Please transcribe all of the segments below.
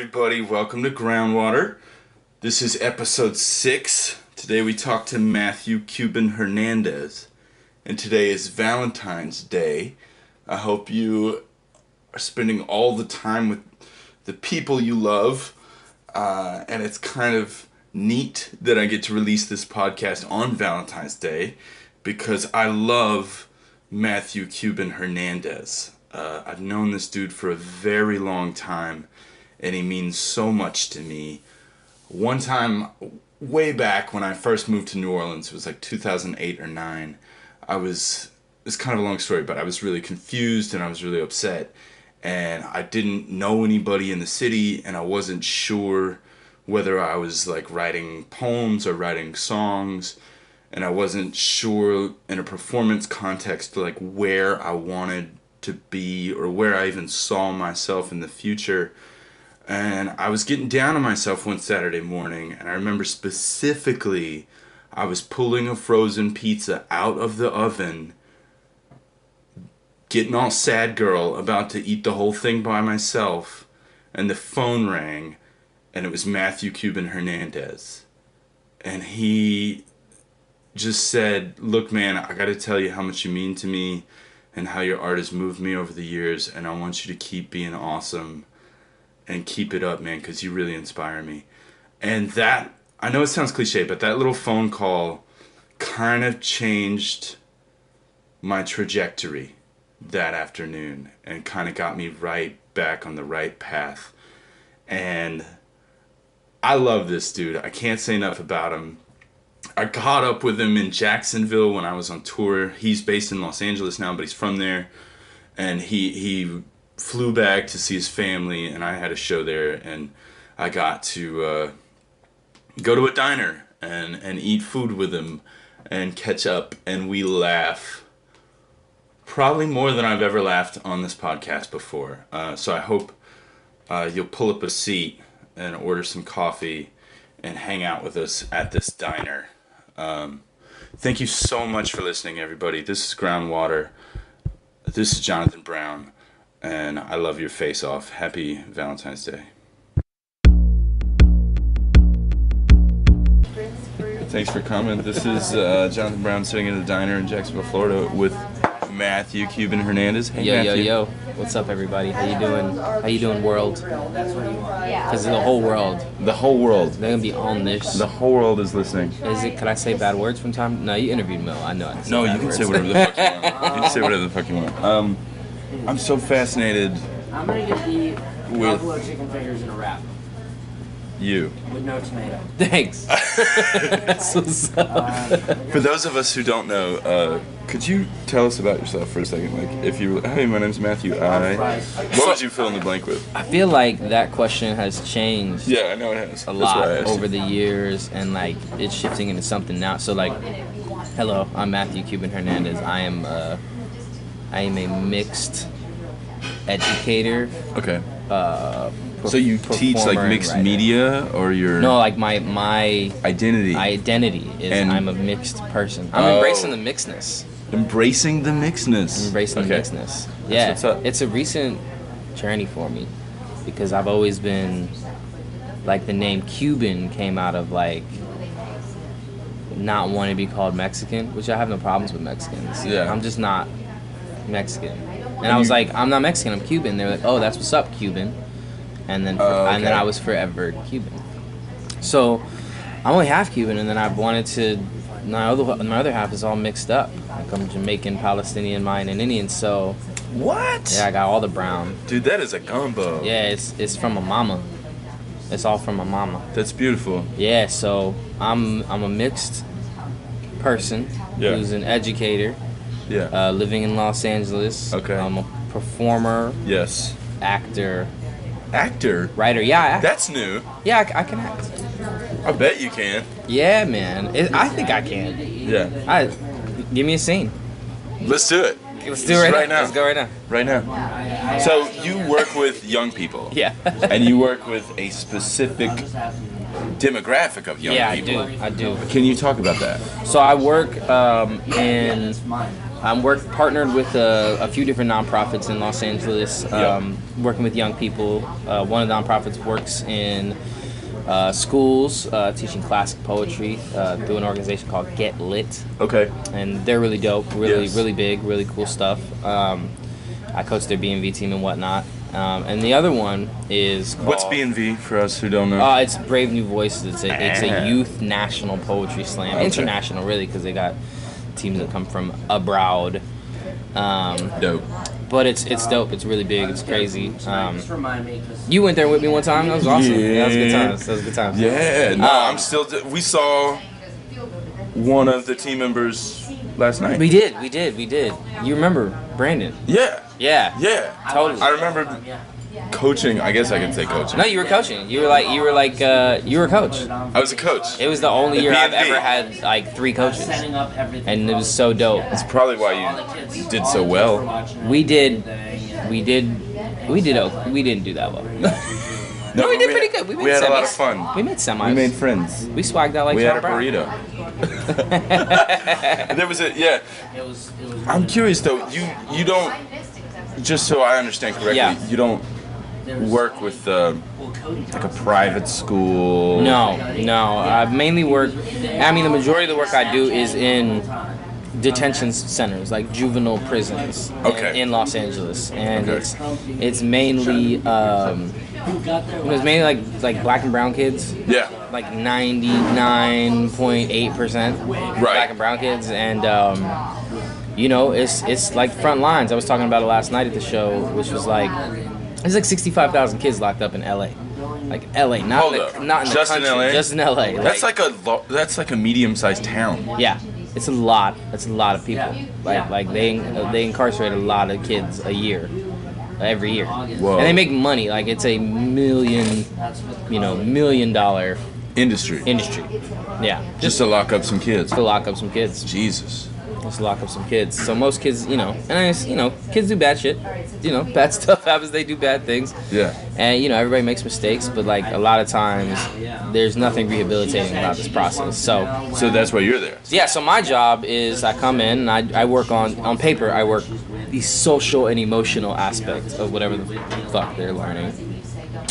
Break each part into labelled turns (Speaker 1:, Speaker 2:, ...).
Speaker 1: everybody. Welcome to Groundwater. This is episode 6. Today we talk to Matthew Cuban Hernandez. And today is Valentine's Day. I hope you are spending all the time with the people you love. And it's kind of neat that I get to release this podcast on Valentine's Day because I love Matthew Cuban Hernandez. I've known this dude for a very long time, and he means so much to me. One time, way back when I first moved to New Orleans, it was like 2008 or 9, it's kind of a long story, but I was really confused and I was really upset. And I didn't know anybody in the city, and I wasn't sure whether I was like writing poems or writing songs. And I wasn't sure in a performance context like where I wanted to be or where I even saw myself in the future. And I was getting down on myself one Saturday morning, and I remember specifically I was pulling a frozen pizza out of the oven, getting all sad girl, about to eat the whole thing by myself, and the phone rang, and it was Matthew Cuban Hernandez. And he just said, "Look, man, I gotta tell you how much you mean to me and how your art has moved me over the years, and I want you to keep being awesome and keep it up, man, because you really inspire me." And that, I know it sounds cliche, but that little phone call kind of changed my trajectory that afternoon and kind of got me right back on the right path. And I love this dude. I can't say enough about him. I caught up with him in Jacksonville when I was on tour. He's based in Los Angeles now, but he's from there. And he flew back to see his family, and I had a show there. And I got to go to a diner and eat food with him and catch up. And we laugh probably more than I've ever laughed on this podcast before. So I hope you'll pull up a seat and order some coffee and hang out with us at this diner. Thank you so much for listening, everybody. This is Groundwater. This is Jonathan Brown, and I love your face off. Happy Valentine's Day. Thanks for coming. This is Jonathan Brown sitting in a diner in Jacksonville, Florida with Matthew Cuban Hernandez. Hey, Matthew.
Speaker 2: Yo. What's up, everybody? How you doing? How you doing, world? Because the whole world.
Speaker 1: The whole world.
Speaker 2: They're going to be on this.
Speaker 1: The whole world is listening.
Speaker 2: Can I say bad words from time? No, you interviewed Mel. I know.
Speaker 1: No, you can say whatever the fuck you want. You can say whatever the fuck you want. I'm so fascinated.
Speaker 3: I'm going to get the buffalo chicken fingers in a wrap.
Speaker 1: You.
Speaker 3: With no tomato.
Speaker 2: Thanks. That's what's up.
Speaker 1: For those of us who don't know, could you tell us about yourself for a second? Like, if you, hey, my name's Matthew. What would you fill in the blank with?
Speaker 2: I feel like that question has changed.
Speaker 1: Yeah, I know it has.
Speaker 2: A lot over the years, and like it's shifting into something now. So like, hello, I'm Matthew Cuban Hernandez. I am a mixed educator.
Speaker 1: Okay. So you teach like mixed media, or you're...
Speaker 2: No, like my
Speaker 1: identity.
Speaker 2: Identity is I'm a mixed person. I'm embracing the mixedness.
Speaker 1: Embracing the mixedness.
Speaker 2: Embracing the mixedness. Yeah,
Speaker 1: what's up.
Speaker 2: It's a recent journey for me because I've always been like, the name Cuban came out of like not wanting to be called Mexican, which I have no problems with Mexicans.
Speaker 1: Yeah.
Speaker 2: I'm just not Mexican. And I was like, I'm not Mexican, I'm Cuban. They were like, oh, that's what's up, Cuban. And then and then I was forever Cuban. So I'm only half Cuban, and then I wanted to. My other half is all mixed up. Like I'm Jamaican, Palestinian, Mayan, and Indian. So
Speaker 1: what?
Speaker 2: Yeah, I got all the brown.
Speaker 1: Dude, that is a combo.
Speaker 2: Yeah, it's from my mama. It's all from my mama.
Speaker 1: That's beautiful.
Speaker 2: Yeah, so I'm a mixed person who's an educator.
Speaker 1: Yeah.
Speaker 2: Living in Los Angeles.
Speaker 1: Okay.
Speaker 2: I'm a performer.
Speaker 1: Yes.
Speaker 2: Actor.
Speaker 1: Writer?
Speaker 2: Yeah, I act.
Speaker 1: That's new.
Speaker 2: Yeah, I can act.
Speaker 1: I bet you can.
Speaker 2: Yeah, man. I think I can.
Speaker 1: Yeah.
Speaker 2: Give me a scene.
Speaker 1: Let's do it.
Speaker 2: Let's do it right now. Let's go right now.
Speaker 1: Right now. So you work with young people.
Speaker 2: Yeah.
Speaker 1: And you work with a specific demographic of young people.
Speaker 2: Yeah, I do.
Speaker 1: Can you talk about that?
Speaker 2: So I work in I'm partnered with a few different nonprofits in Los Angeles, working with young people. One of the nonprofits works in schools, teaching classic poetry through an organization called Get Lit.
Speaker 1: Okay.
Speaker 2: And they're really dope, really big, really cool stuff. I coach their B&V team and whatnot. And the other one is called...
Speaker 1: What's B&V for us who don't know?
Speaker 2: It's Brave New Voices. It's a youth national poetry slam. Okay. International, really, because they got teams that come from abroad.
Speaker 1: Dope.
Speaker 2: But it's dope. It's really big. It's crazy. You went there with me one time. That was awesome. Yeah. That was good times.
Speaker 1: Yeah. No, I'm still... We saw one of the team members last night.
Speaker 2: We did. You remember Brandon?
Speaker 1: Yeah.
Speaker 2: Yeah. Totally.
Speaker 1: I remember coaching. I guess I can say coaching.
Speaker 2: No, you were coaching. You were a coach.
Speaker 1: I was a coach.
Speaker 2: It was the only year I've ever had like 3 coaches, and it was so dope.
Speaker 1: That's probably why you did so well.
Speaker 2: We didn't do that well. No, we did pretty good. We
Speaker 1: had a lot of fun.
Speaker 2: We made semis.
Speaker 1: We made friends.
Speaker 2: We swagged out like
Speaker 1: we
Speaker 2: John
Speaker 1: had a
Speaker 2: Brown.
Speaker 1: burrito. There was I'm curious though. You don't. Just so I understand correctly, you don't work with like a private school.
Speaker 2: No. I mainly work. I mean, the majority of the work I do is in detention centers, like juvenile prisons in Los Angeles, and it's mainly like black and brown kids.
Speaker 1: Yeah.
Speaker 2: Like 99.8% black and brown kids, and it's like front lines. I was talking about it last night at the show, which was like there's like 65,000 kids locked up in LA. Like LA, not in the country, just in LA.
Speaker 1: That's like a medium-sized town.
Speaker 2: Yeah. It's a lot. It's a lot of people. Like they incarcerate a lot of kids a year, every year.
Speaker 1: Whoa.
Speaker 2: And they make money. Like it's a $1 million
Speaker 1: industry.
Speaker 2: Yeah.
Speaker 1: Just to lock up some kids.
Speaker 2: Jesus. Just lock up some kids. So most kids, kids do bad shit. Bad stuff happens. They do bad things.
Speaker 1: Yeah.
Speaker 2: And everybody makes mistakes, but like a lot of times, there's nothing rehabilitating about this process. So
Speaker 1: that's why you're there.
Speaker 2: Yeah. So my job is I come in and I work on paper. I work the social and emotional aspect of whatever the fuck they're learning,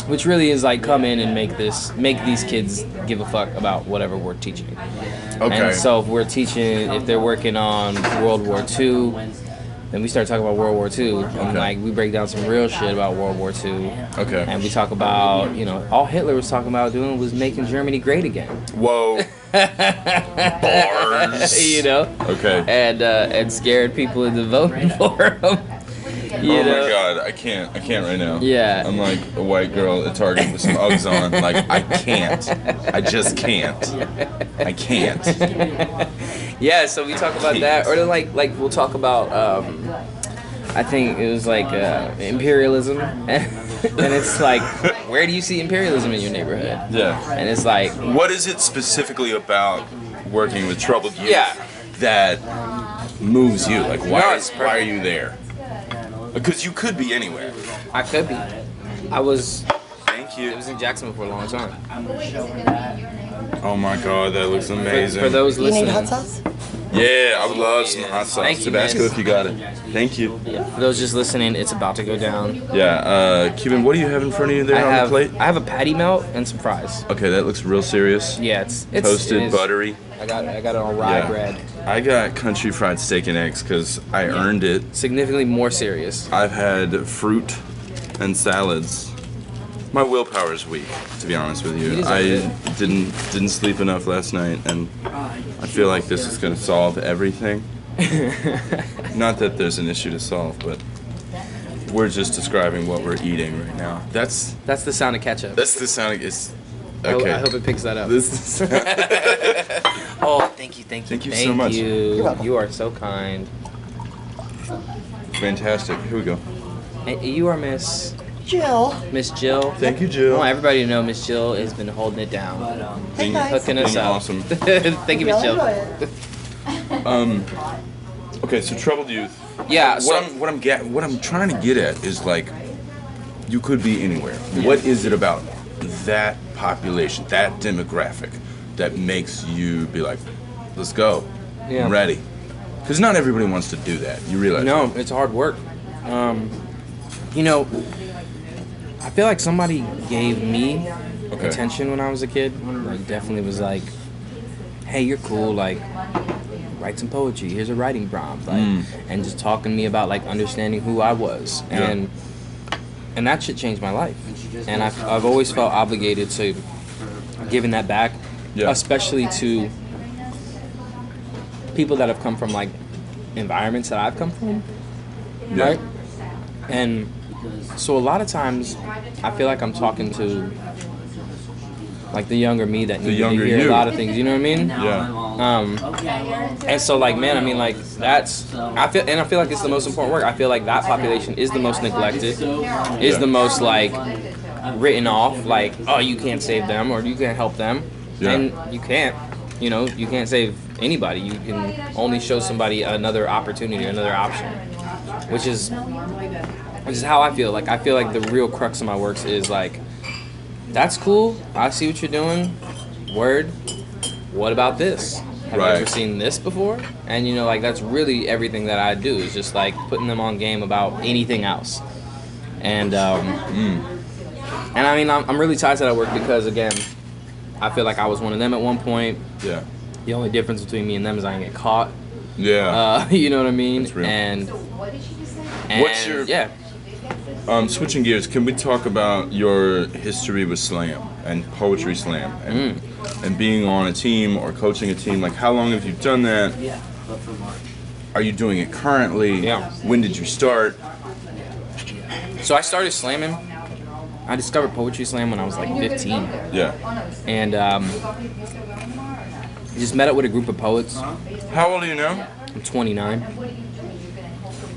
Speaker 2: which really is like come in and make these kids give a fuck about whatever we're teaching. Okay. And so if they're working on World War II, then we start talking about World War II. And like we break down some real shit about World War II. Okay. And we talk about, all Hitler was talking about doing was making Germany great again.
Speaker 1: Whoa. Bars.
Speaker 2: Okay. And scared people into voting for him.
Speaker 1: My God, I can't right now.
Speaker 2: Yeah.
Speaker 1: I'm like a white girl at Target with some Uggs on. Like, I can't. I just can't. I can't.
Speaker 2: Yeah, so we talk about that. Or then like we'll talk about, I think it was like imperialism. And it's like, where do you see imperialism in your neighborhood? Yeah. And it's like...
Speaker 1: What is it specifically about working with troubled youth that moves you? Like, why are you there? Because you could be anywhere.
Speaker 2: I could be. I was...
Speaker 1: Thank you.
Speaker 2: I was in Jacksonville for a long time.
Speaker 1: Oh my God, that looks amazing.
Speaker 2: For those listening...
Speaker 4: You need hot sauce?
Speaker 1: Yeah, I would love some hot sauce.
Speaker 2: Thank you,
Speaker 1: Tabasco,
Speaker 2: man.
Speaker 1: if you got it. Thank you.
Speaker 2: Yeah. For those just listening, it's about to go down.
Speaker 1: Yeah, Cuban, what do you have in front of you there on the plate?
Speaker 2: I have a patty melt and some fries.
Speaker 1: Okay, that looks real serious.
Speaker 2: Yeah, it's
Speaker 1: toasted, buttery.
Speaker 2: I got it on rye bread.
Speaker 1: I got country fried steak and eggs because I earned it.
Speaker 2: Significantly more serious.
Speaker 1: I've had fruit and salads. My willpower is weak, to be honest with you. I didn't sleep enough last night, and I feel like this is going to solve everything. Not that there's an issue to solve, but we're just describing what we're eating right now. That's
Speaker 2: the sound of ketchup.
Speaker 1: That's the sound of okay.
Speaker 2: I hope it picks that up. Oh, thank you.
Speaker 1: Thank you so much.
Speaker 4: You're welcome.
Speaker 2: You are so kind.
Speaker 1: Fantastic. Here we go.
Speaker 2: And you are Miss
Speaker 4: Jill.
Speaker 1: Thank you, Jill.
Speaker 2: I want everybody to know Miss Jill has been holding it down.
Speaker 4: Hey, guys.
Speaker 2: Hooking us up.
Speaker 1: Awesome.
Speaker 2: Thank you, Miss Jill.
Speaker 1: Okay, so troubled youth.
Speaker 2: Yeah.
Speaker 1: What I'm trying to get at is like, you could be anywhere. What is it about that population, that demographic, that makes you be like, let's go. I'm ready. Because not everybody wants to do that. You realize
Speaker 2: No,
Speaker 1: that?
Speaker 2: it's hard work. You know, I feel like somebody gave me attention when I was a kid. Like, definitely was like, hey, you're cool, like, write some poetry, here's a writing prompt, like, and just talking to me about, like, understanding who I was. And that shit changed my life. And I've always felt obligated to giving that back, especially to people that have come from, like, environments that I've come from, right? And so a lot of times I feel like I'm talking to, like, the younger me that needed to hear a lot of things, you know what I mean?
Speaker 1: Yeah.
Speaker 2: And so, like, man, I mean, like, that's, I feel like it's the most important work. I feel like that population is the most neglected, is the most, like, written off, like, oh, you can't save them or you can't help them. And you can't, you know, you can't save anybody. You can only show somebody another opportunity, another option, which is how I feel. Like, I feel like the real crux of my works is, like, that's cool, I see what you're doing, word, what about this? Have you ever seen this before? And, you know, like, that's really everything that I do, is just, like, putting them on game about anything else. And, and I mean, I'm really tied to that work because, again, I feel like I was one of them at one point.
Speaker 1: Yeah.
Speaker 2: The only difference between me and them is I didn't get caught.
Speaker 1: Yeah.
Speaker 2: You know what I mean?
Speaker 1: That's real.
Speaker 2: And
Speaker 1: what's your...
Speaker 2: Yeah.
Speaker 1: Switching gears, can we talk about your history with slam and poetry slam and being on a team or coaching a team? Like, how long have you done that? Are you doing it currently?
Speaker 2: Yeah.
Speaker 1: When did you start?
Speaker 2: So I started slamming. I discovered poetry slam when I was like 15.
Speaker 1: Yeah.
Speaker 2: And just met up with a group of poets.
Speaker 1: How old are you now?
Speaker 2: I'm 29.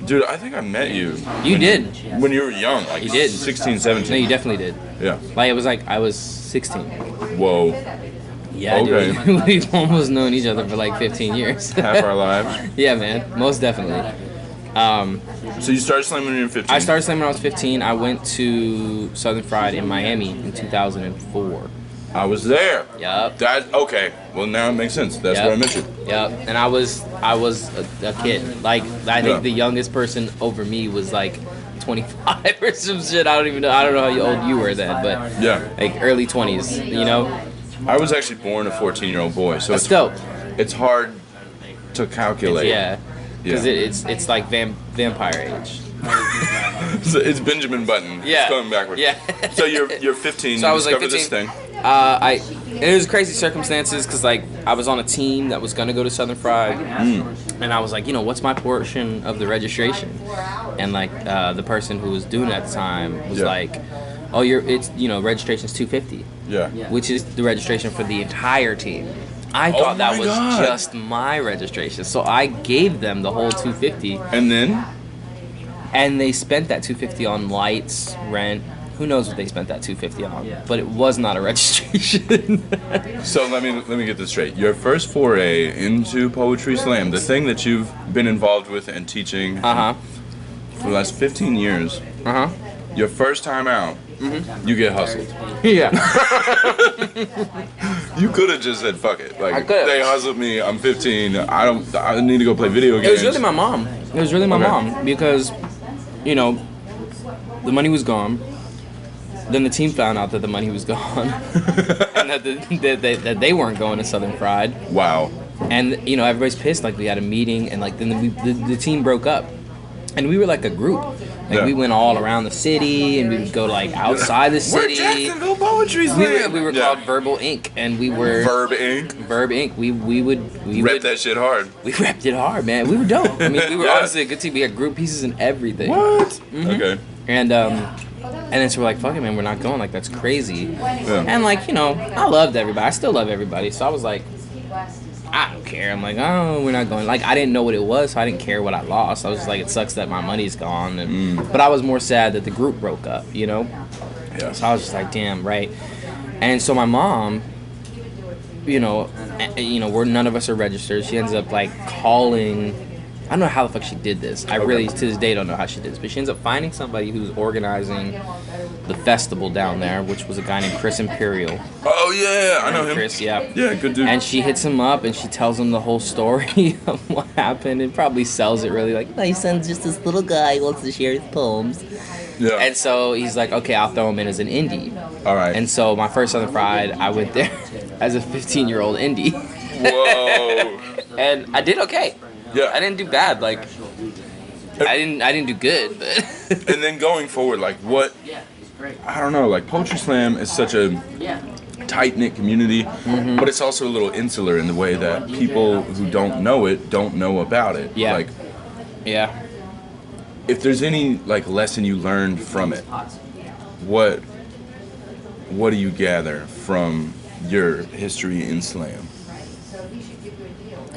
Speaker 1: Dude, I think I met you.
Speaker 2: You did.
Speaker 1: When you were young, like
Speaker 2: You did.
Speaker 1: 16, 17.
Speaker 2: No, you definitely did.
Speaker 1: Yeah.
Speaker 2: Like, it was like I was 16.
Speaker 1: Whoa.
Speaker 2: Yeah,
Speaker 1: Okay.
Speaker 2: dude. We've almost known each other for like 15 years.
Speaker 1: Half our lives.
Speaker 2: Yeah, man. Most definitely.
Speaker 1: So you started slamming when you were 15?
Speaker 2: I started slamming when I was 15. I went to Southern Fried in Miami in 2004.
Speaker 1: I was there.
Speaker 2: Yup.
Speaker 1: That okay. Well, now it makes sense. That's where I met you.
Speaker 2: Yep. And I was a kid. Like, I think the youngest person over me was like 25 or some shit. I don't even know. I don't know how old you were then, but like early 20s. You know.
Speaker 1: I was actually born a 14-year-old boy, so
Speaker 2: That's dope.
Speaker 1: It's hard to calculate.
Speaker 2: Because it's like vampire age.
Speaker 1: So it's Benjamin Button.
Speaker 2: Yeah.
Speaker 1: It's going backwards.
Speaker 2: Yeah.
Speaker 1: So you're 15.
Speaker 2: So
Speaker 1: you
Speaker 2: I was like
Speaker 1: discovered
Speaker 2: 15.
Speaker 1: this thing.
Speaker 2: It was crazy circumstances because, like, I was on a team that was gonna go to Southern Fried, and I was like, you know, what's my portion of the registration? And like the person who was doing it at the time was like, oh, registration's $250.
Speaker 1: Yeah.
Speaker 2: Which is the registration for the entire team. I thought that was just my registration, so I gave them the whole $250.
Speaker 1: And then?
Speaker 2: And they spent that $250 on lights, rent. Who knows what they spent that $250 on? But it was not a registration.
Speaker 1: So let me get this straight. Your first foray into poetry slam, the thing that you've been involved with and teaching for the last 15 years. Your first time out, you get hustled.
Speaker 2: Yeah.
Speaker 1: You could have just said fuck it. Like,
Speaker 2: I could've.
Speaker 1: they hustled me. I'm 15. I need to go play video games.
Speaker 2: It was really my mom. It was really my mom because, you know, the money was gone. Then the team found out that the money was gone, and that they weren't going to Southern Fried.
Speaker 1: Wow.
Speaker 2: And, you know, everybody's pissed. Like, we had a meeting, and like then the team broke up, and we were like a group. Like, we went all around the city, and we would go like outside the city.
Speaker 1: We're Jacksonville Poetry Slam.
Speaker 2: We were called Verbal Inc., and we were
Speaker 1: Verb Inc.
Speaker 2: Verb Inc. We
Speaker 1: Rep that shit hard.
Speaker 2: We repped it hard, man. We were dope. I mean, we were honestly a good team. We had group pieces and everything.
Speaker 1: What? Okay.
Speaker 2: And then so we're like, fuck it, man, we're not going. Like, that's crazy. And, like, you know, I loved everybody. I still love everybody. So I was like, I don't care. I'm like, oh, we're not going. Like, I didn't know what it was, so I didn't care what I lost. I was just like, it sucks that my money's gone. And but I was more sad that the group broke up, you know?
Speaker 1: Yeah.
Speaker 2: So I was just like, damn, right. And so my mom, none of us are registered. She ends up, like, calling I don't know how the fuck she did this. I really, to this day, don't know how she did this. But she ends up finding somebody who's organizing the festival down there, which was a guy named Chris Imperial.
Speaker 1: Oh, yeah, I know him.
Speaker 2: Chris, yeah.
Speaker 1: Yeah, good dude.
Speaker 2: And she hits him up and she tells him the whole story of what happened and probably sells it really like, my son's just this little guy who wants to share his poems.
Speaker 1: Yeah.
Speaker 2: And so he's like, okay, I'll throw him in as an indie.
Speaker 1: All right.
Speaker 2: And so my first Southern Fried, I went there as a 15-year-old indie.
Speaker 1: Whoa.
Speaker 2: And I did okay.
Speaker 1: Yeah.
Speaker 2: I didn't do bad. Like, I didn't do good, but.
Speaker 1: And then going forward, like what? I don't know. Like Poetry Slam is such a tight-knit community, but it's also a little insular in the way that people who don't know it don't know about it.
Speaker 2: Yeah.
Speaker 1: Like,
Speaker 2: yeah.
Speaker 1: if there's any like lesson you learned from it, what do you gather from your history in slam?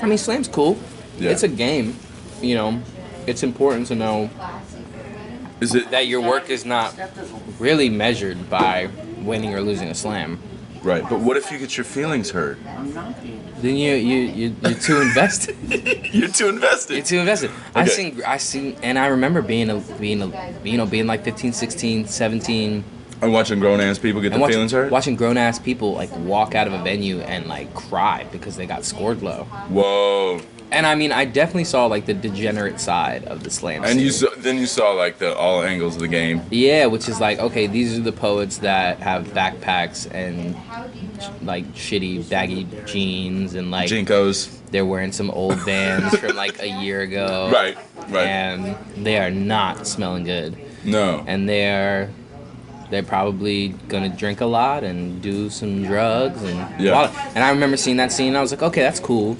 Speaker 2: I mean, slam's cool.
Speaker 1: Yeah.
Speaker 2: It's a game. You know, it's important to know
Speaker 1: Is it
Speaker 2: that your work is not really measured by winning or losing a slam.
Speaker 1: right? But what if you get your feelings hurt?
Speaker 2: Then you're too invested.
Speaker 1: You're too invested.
Speaker 2: You're too invested.
Speaker 1: Okay.
Speaker 2: I sing, and I remember being like 15, 16, 17.
Speaker 1: And watching grown ass people get their feelings hurt.
Speaker 2: Watching grown ass people like walk out of a venue and like cry because they got scored low.
Speaker 1: Whoa.
Speaker 2: And I mean, I definitely saw like the degenerate side of the slam
Speaker 1: And
Speaker 2: scene.
Speaker 1: then you saw like the all angles of the game.
Speaker 2: Yeah, which is like, okay, these are the poets that have backpacks and like shitty baggy jeans and like
Speaker 1: Jinkos.
Speaker 2: they're wearing some old Vans from like a year ago.
Speaker 1: Right.
Speaker 2: And they are not smelling good.
Speaker 1: No.
Speaker 2: And they're probably gonna drink a lot and do some drugs and and I remember seeing that scene and I was like, okay, that's cool.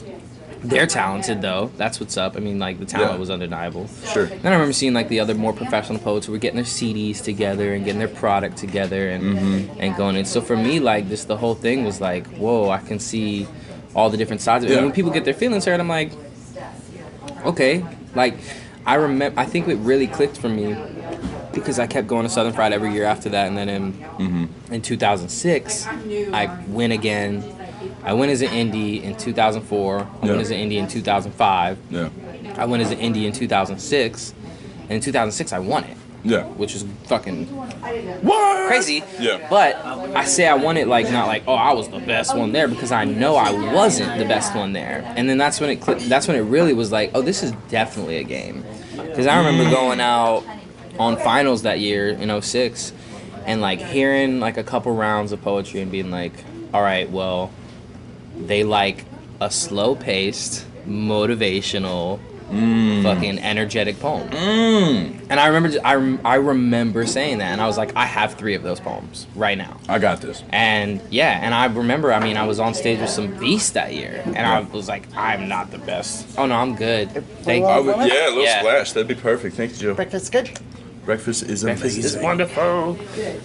Speaker 2: They're talented though. That's what's up. I mean, like the talent was undeniable.
Speaker 1: Sure.
Speaker 2: Then I remember seeing like the other more professional poets who were getting their CDs together and getting their product together and going in. So for me, like this, the whole thing was like, whoa, I can see all the different sides of it. And when people get their feelings hurt, I'm like, okay. Like I think it really clicked for me because I kept going to Southern Fried every year after that, and then in 2006, I went again. I went as an indie in 2004. I went as an indie in 2005.
Speaker 1: Yeah.
Speaker 2: I went as an indie in 2006. And in 2006, I won it.
Speaker 1: Yeah.
Speaker 2: Which was fucking
Speaker 1: What?
Speaker 2: crazy.
Speaker 1: Yeah.
Speaker 2: But I say I won it like not like, oh, I was the best one there, because I know I wasn't the best one there. And then that's when it clicked. That's when it really was like, oh, this is definitely a game. Because I remember going out on finals that year in 06 and like hearing like a couple rounds of poetry and being like, all right, well, they like a slow-paced, motivational, fucking energetic poem. And I remember saying that, and I was like, I have 3 of those poems right now.
Speaker 1: I got this.
Speaker 2: And yeah, and I remember, I mean, I was on stage with some beasts that year, and I was like, I'm not the best. Oh no, I'm good. Thank you.
Speaker 1: A little splash. That'd be perfect. Thank you, Joe.
Speaker 4: Breakfast good?
Speaker 1: Breakfast is amazing.
Speaker 2: It's wonderful.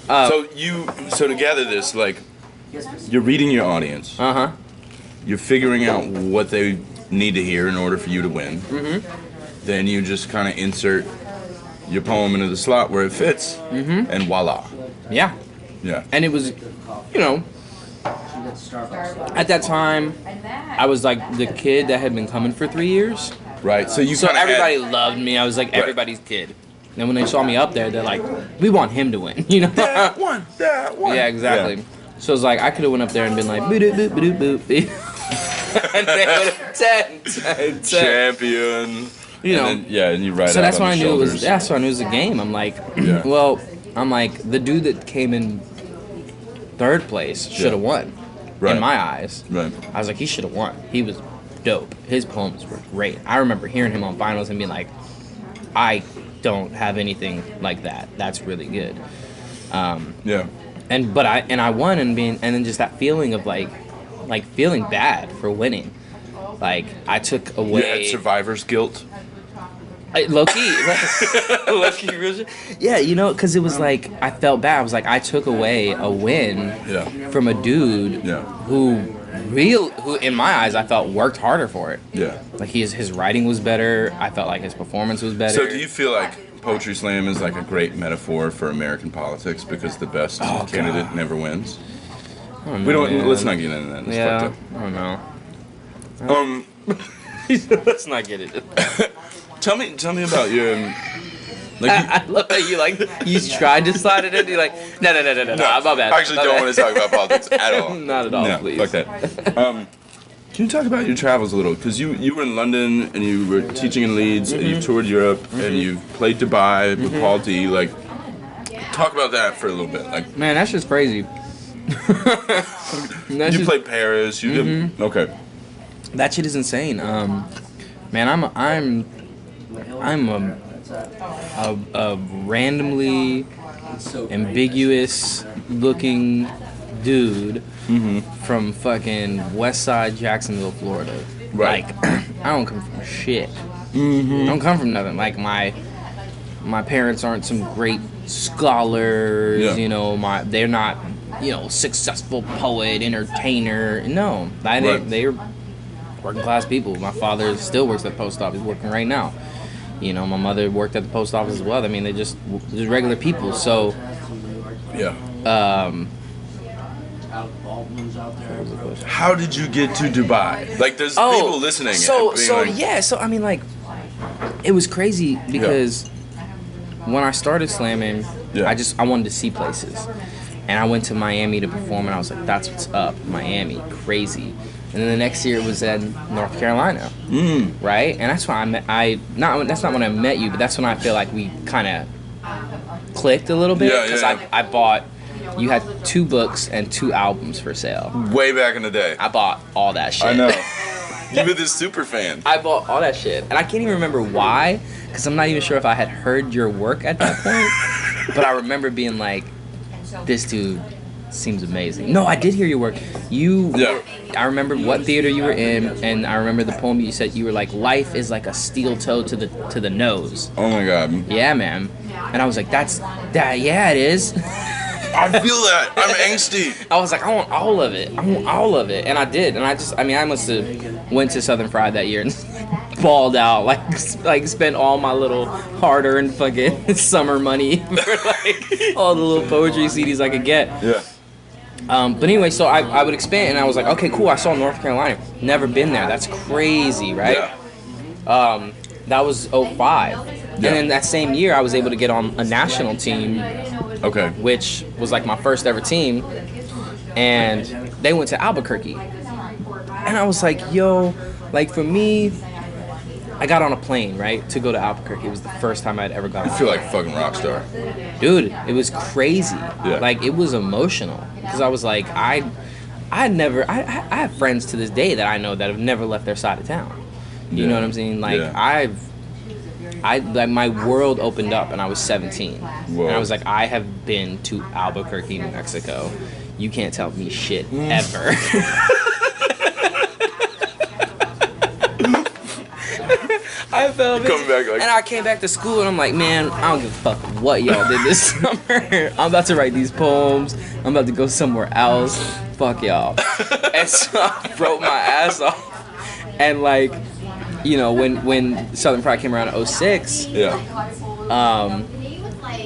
Speaker 1: So to gather this, like, you're reading your audience.
Speaker 2: Uh-huh.
Speaker 1: You're figuring out what they need to hear in order for you to win. Then you just kind of insert your poem into the slot where it fits, and voila.
Speaker 2: Yeah.
Speaker 1: Yeah.
Speaker 2: And it was, at that time, I was like the kid that had been coming for 3 years.
Speaker 1: Right. So
Speaker 2: Everybody loved me. I was like everybody's kid. And when they saw me up there, they're like, we want him to win,
Speaker 1: That one.
Speaker 2: Yeah, exactly.
Speaker 1: Yeah.
Speaker 2: So it's like I could have went up there and been like, boop boop boop boop boop. And they would have 10.
Speaker 1: Champion. And you ride
Speaker 2: So
Speaker 1: out
Speaker 2: that's
Speaker 1: on
Speaker 2: when I
Speaker 1: the
Speaker 2: knew it was.
Speaker 1: shoulders.
Speaker 2: That's when I knew it was a game. I'm like, I'm like the dude that came in 3rd place should have won.
Speaker 1: Right.
Speaker 2: In my eyes.
Speaker 1: Right.
Speaker 2: I was like, he should have won. He was dope. His poems were great. I remember hearing him on finals and being like, I don't have anything like that. That's really good.
Speaker 1: Yeah.
Speaker 2: And I won and then just that feeling of like feeling bad for winning. Like I took away.
Speaker 1: You had survivor's guilt.
Speaker 2: Low key. Yeah, because it was like I felt bad. I was like I took away a win from a dude who in my eyes I felt worked harder for it.
Speaker 1: Yeah.
Speaker 2: Like his writing was better. I felt like his performance was better.
Speaker 1: So do you feel like Poetry Slam is like a great metaphor for American politics because the best candidate never wins?
Speaker 2: I don't know,
Speaker 1: Let's not get into that. That's
Speaker 2: I don't know. Let's not get it.
Speaker 1: Tell me about your.
Speaker 2: I love that you tried to slide it in. You're like, no, my bad.
Speaker 1: I actually don't want to talk about politics at all.
Speaker 2: Not at all,
Speaker 1: no,
Speaker 2: please.
Speaker 1: Fuck that. Can you talk about your travels a little? Because you were in London and you were teaching in Leeds and you've toured Europe and you've played Dubai with Paul D. Like, talk about that for a little bit. Like,
Speaker 2: man, that's just crazy.
Speaker 1: You played Paris. You did okay.
Speaker 2: That shit is insane. Man, I'm a randomly ambiguous looking dude from fucking West Side Jacksonville, Florida.
Speaker 1: Right.
Speaker 2: Like, I don't come from shit. I don't come from nothing. Like my parents aren't some great scholars.
Speaker 1: Yeah.
Speaker 2: You know, they're not, you know, successful poet, entertainer. No, they're working class people. My father still works at the post office, working right now. You know, my mother worked at the post office as well. I mean, they're just regular people. So,
Speaker 1: yeah. How did you get to Dubai? Like, there's people listening.
Speaker 2: So I mean, like, it was crazy because when I started slamming, I wanted to see places, and I went to Miami to perform, and I was like, that's what's up, Miami, crazy. And then the next year it was in North Carolina, right? And that's when that's not when I met you, but that's when I feel like we kind of clicked a little bit because I bought. You had 2 books and 2 albums for sale.
Speaker 1: Way back in the day.
Speaker 2: I bought all that shit.
Speaker 1: I know. You were this super fan.
Speaker 2: I bought all that shit. And I can't even remember why, because I'm not even sure if I had heard your work at that point. But I remember being like, this dude seems amazing. No, I did hear your work. I remember what theater you were in, and I remember the poem you said. You were like, life is like a steel toe to the nose.
Speaker 1: Oh my God.
Speaker 2: Yeah, man. And I was like, yeah, it is.
Speaker 1: I feel that. I'm angsty.
Speaker 2: I was like, I want all of it. And I did. And I must have went to Southern Fried that year and balled out. Like spent all my little hard-earned fucking summer money for like all the little poetry CDs I could get.
Speaker 1: Yeah.
Speaker 2: But anyway, so I would expand, and I was like, okay, cool. I saw North Carolina. Never been there. That's crazy, right?
Speaker 1: Yeah.
Speaker 2: That was 05. Yeah. And then that same year, I was able to get on a national team.
Speaker 1: Okay.
Speaker 2: Which was like my first ever team, and they went to Albuquerque, and I was like, yo, like for me, I got on a plane, right, to go to Albuquerque. It was the first time I'd ever gone.
Speaker 1: I feel like a fucking rock star.
Speaker 2: Dude, it was crazy.
Speaker 1: Yeah.
Speaker 2: Like, it was emotional, because I was like, I have friends to this day that I know that have never left their side of town. You know what I'm saying? Like, like my world opened up, and I was 17. Whoa. And I was like, I have been to Albuquerque, New Mexico. You can't tell me shit ever. I felt it.
Speaker 1: Coming back like,
Speaker 2: and I came back to school, and I'm like, man, I don't give a fuck what y'all did this summer. I'm about to write these poems. I'm about to go somewhere else. Fuck y'all. And so I wrote my ass off. And like, you know, when Southern Pride came around in 06, it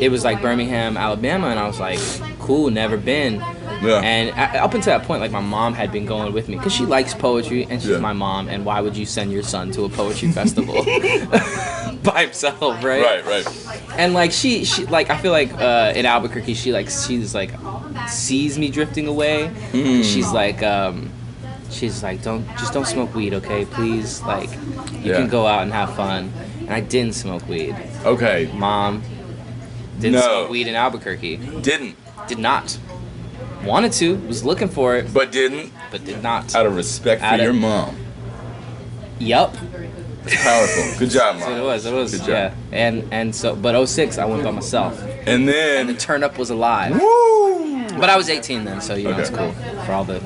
Speaker 2: was like Birmingham, Alabama, and I was like, cool, never been.
Speaker 1: Yeah.
Speaker 2: And up until that point, like, my mom had been going with me because she likes poetry, and she's my mom, and why would you send your son to a poetry festival by himself, right? Right. And like she like, I feel like in Albuquerque, she's like sees me drifting away. She's like don't smoke weed, okay, please, like, you can go out and have fun. And I didn't smoke weed. Okay. Mom didn't smoke weed in Albuquerque. Did not. Wanted to, was looking for it,
Speaker 1: but did
Speaker 2: not.
Speaker 1: Out of respect for your mom.
Speaker 2: Yup.
Speaker 1: Powerful. Good job, Mom.
Speaker 2: It was. Good job. And so, but 06, I went by myself.
Speaker 1: And the
Speaker 2: turn up was alive.
Speaker 1: Woo!
Speaker 2: But I was 18 then, so, you know, it's cool for all the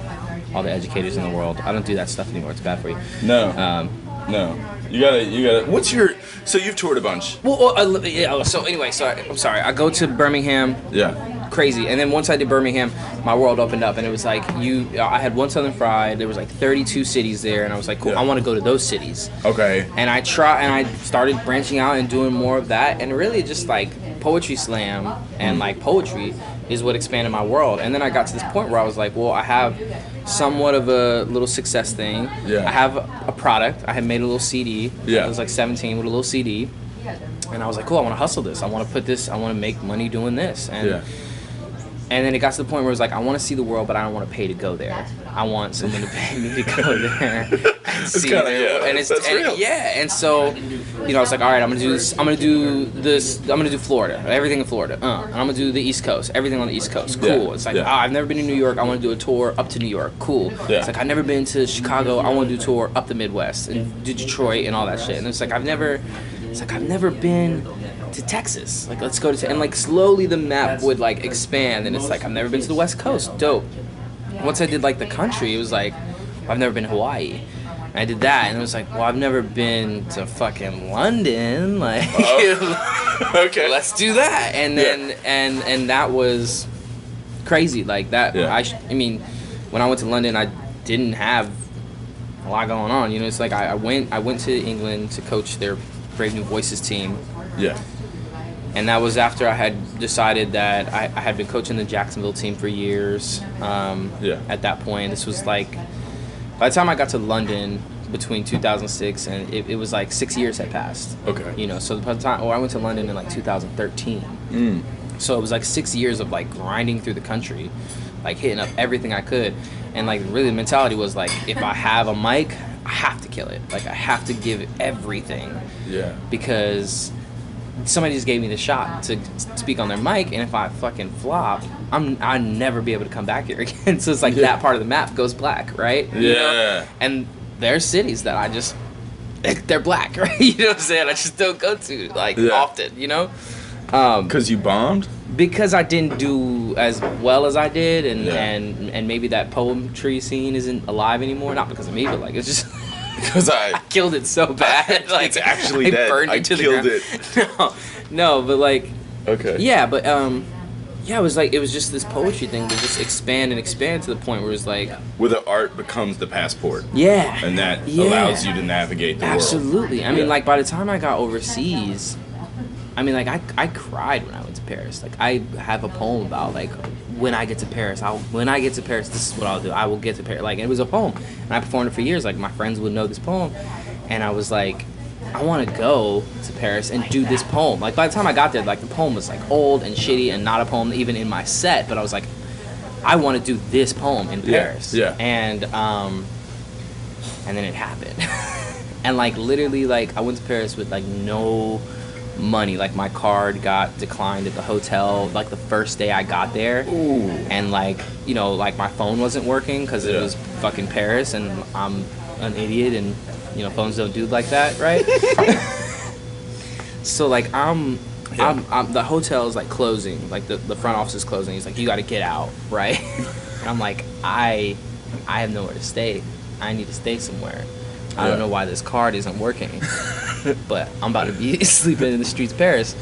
Speaker 2: educators in the world. I don't do that stuff anymore. It's bad for you.
Speaker 1: No. No. You gotta. So you've toured a bunch.
Speaker 2: Well, so anyway, I'm sorry. I go to Birmingham.
Speaker 1: Yeah.
Speaker 2: Crazy. And then once I did Birmingham, my world opened up, and it was like, I had one Southern Fried. There was like 32 cities there, and I was like, cool, I want to go to those cities.
Speaker 1: Okay.
Speaker 2: And I started branching out and doing more of that, and really just like poetry slam and like poetry is what expanded my world. And then I got to this point where I was like, well, I have somewhat of a little success thing.
Speaker 1: Yeah.
Speaker 2: I have a product. I had made a little CD.
Speaker 1: Yeah.
Speaker 2: I was like 17 with a little CD. And I was like, cool, I want to hustle this. I want to make money doing this. And then it got to the point where it was like, I want to see the world, but I don't want to pay to go there. I want someone to pay me to go there and see it. And it's real. Yeah. And so, you know, I was like, all right, I'm gonna do Florida, everything in Florida. And I'm gonna do the East Coast, everything on the East Coast. Cool.
Speaker 1: Yeah.
Speaker 2: It's like, I've never been to New York. I want to do a tour up to New York. Cool.
Speaker 1: Yeah.
Speaker 2: It's like, I've never been to Chicago. I want to do a tour up the Midwest and do Detroit and all that shit. And it's like, I've never been to Texas. Like, let's go to and like slowly the map would like expand, and it's like, I've never been to the West Coast. Dope. Once I did like the country, it was like, I've never been to Hawaii. And I did that, and it was like, well, I've never been to fucking London. Like,
Speaker 1: okay,
Speaker 2: let's do that. And then and that was crazy. Like that.
Speaker 1: Yeah.
Speaker 2: I mean, when I went to London, I didn't have a lot going on. You know, it's like I went to England to coach their Brave New Voices team.
Speaker 1: Yeah.
Speaker 2: And that was after I had decided that I had been coaching the Jacksonville team for years. At that point, this was like, by the time I got to London between 2006 and it was like 6 years had passed.
Speaker 1: Okay.
Speaker 2: You know, so by the time, I went to London in like 2013. So it was like 6 years of like grinding through the country, like hitting up everything I could. And like really the mentality was like, if I have a mic, I have to kill it. Like I have to give everything.
Speaker 1: Yeah.
Speaker 2: Because somebody just gave me the shot to speak on their mic, and if I fucking flop, I'll never be able to come back here again. So it's like that part of the map goes black, right?
Speaker 1: Yeah.
Speaker 2: You know? And there's cities that they're black, right? You know what I'm saying? I just don't go to often, you know?
Speaker 1: Because you bombed?
Speaker 2: Because I didn't do as well as I did, and maybe that poetry scene isn't alive anymore. Not because of me, but like it's just
Speaker 1: because I
Speaker 2: killed it so bad. Like
Speaker 1: it's actually dead.
Speaker 2: Burned
Speaker 1: I
Speaker 2: it to
Speaker 1: killed
Speaker 2: the ground.
Speaker 1: it.
Speaker 2: No, but like
Speaker 1: okay.
Speaker 2: Yeah, but it was like it was just this poetry thing to just expand to the point where it's like
Speaker 1: where the art becomes the passport.
Speaker 2: Yeah.
Speaker 1: And that allows you to navigate the world.
Speaker 2: Absolutely. I mean, like by the time I got overseas, I mean, like I cried when I went to Paris. Like I have a poem about like when I get to Paris, this is what I'll do. I will get to Paris. Like it was a poem, and I performed it for years. Like my friends would know this poem, and I was like, I want to go to Paris and do this poem. Like by the time I got there, like the poem was like old and shitty and not a poem even in my set. But I was like, I want to do this poem in Paris.
Speaker 1: Yeah.
Speaker 2: And then it happened, and like literally, like I went to Paris with like no money. Like my card got declined at the hotel like the first day I got there.
Speaker 1: Ooh.
Speaker 2: And like, you know, like my phone wasn't working because it was fucking Paris, and I'm an idiot, and you know phones don't do like that, right? So like I'm the hotel is like closing, like the front office is closing. He's like, you got to get out, right? And I'm like, I have nowhere to stay. I need to stay somewhere. I don't know why this card isn't working, but I'm about to be sleeping in the streets of Paris.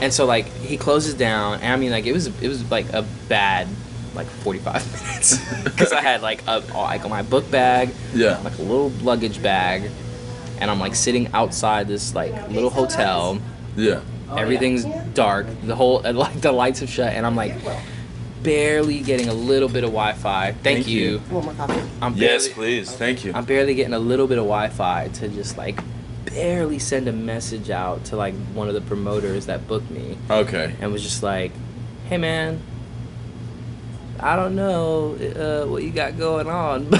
Speaker 2: And so like he closes down, and I mean like it was like a bad like 45 minutes because I had like my book bag, like a little luggage bag, and I'm like sitting outside this like little hotel.
Speaker 1: Yeah.
Speaker 2: Everything's dark. The lights have shut, and I'm like barely getting a little bit of Wi-Fi. Thank you.
Speaker 3: One more copy.
Speaker 1: Yes, please. Thank you.
Speaker 2: I'm barely getting a little bit of Wi-Fi to just like barely send a message out to like one of the promoters that booked me.
Speaker 1: Okay.
Speaker 2: And was just like, hey man, I don't know what you got going on, but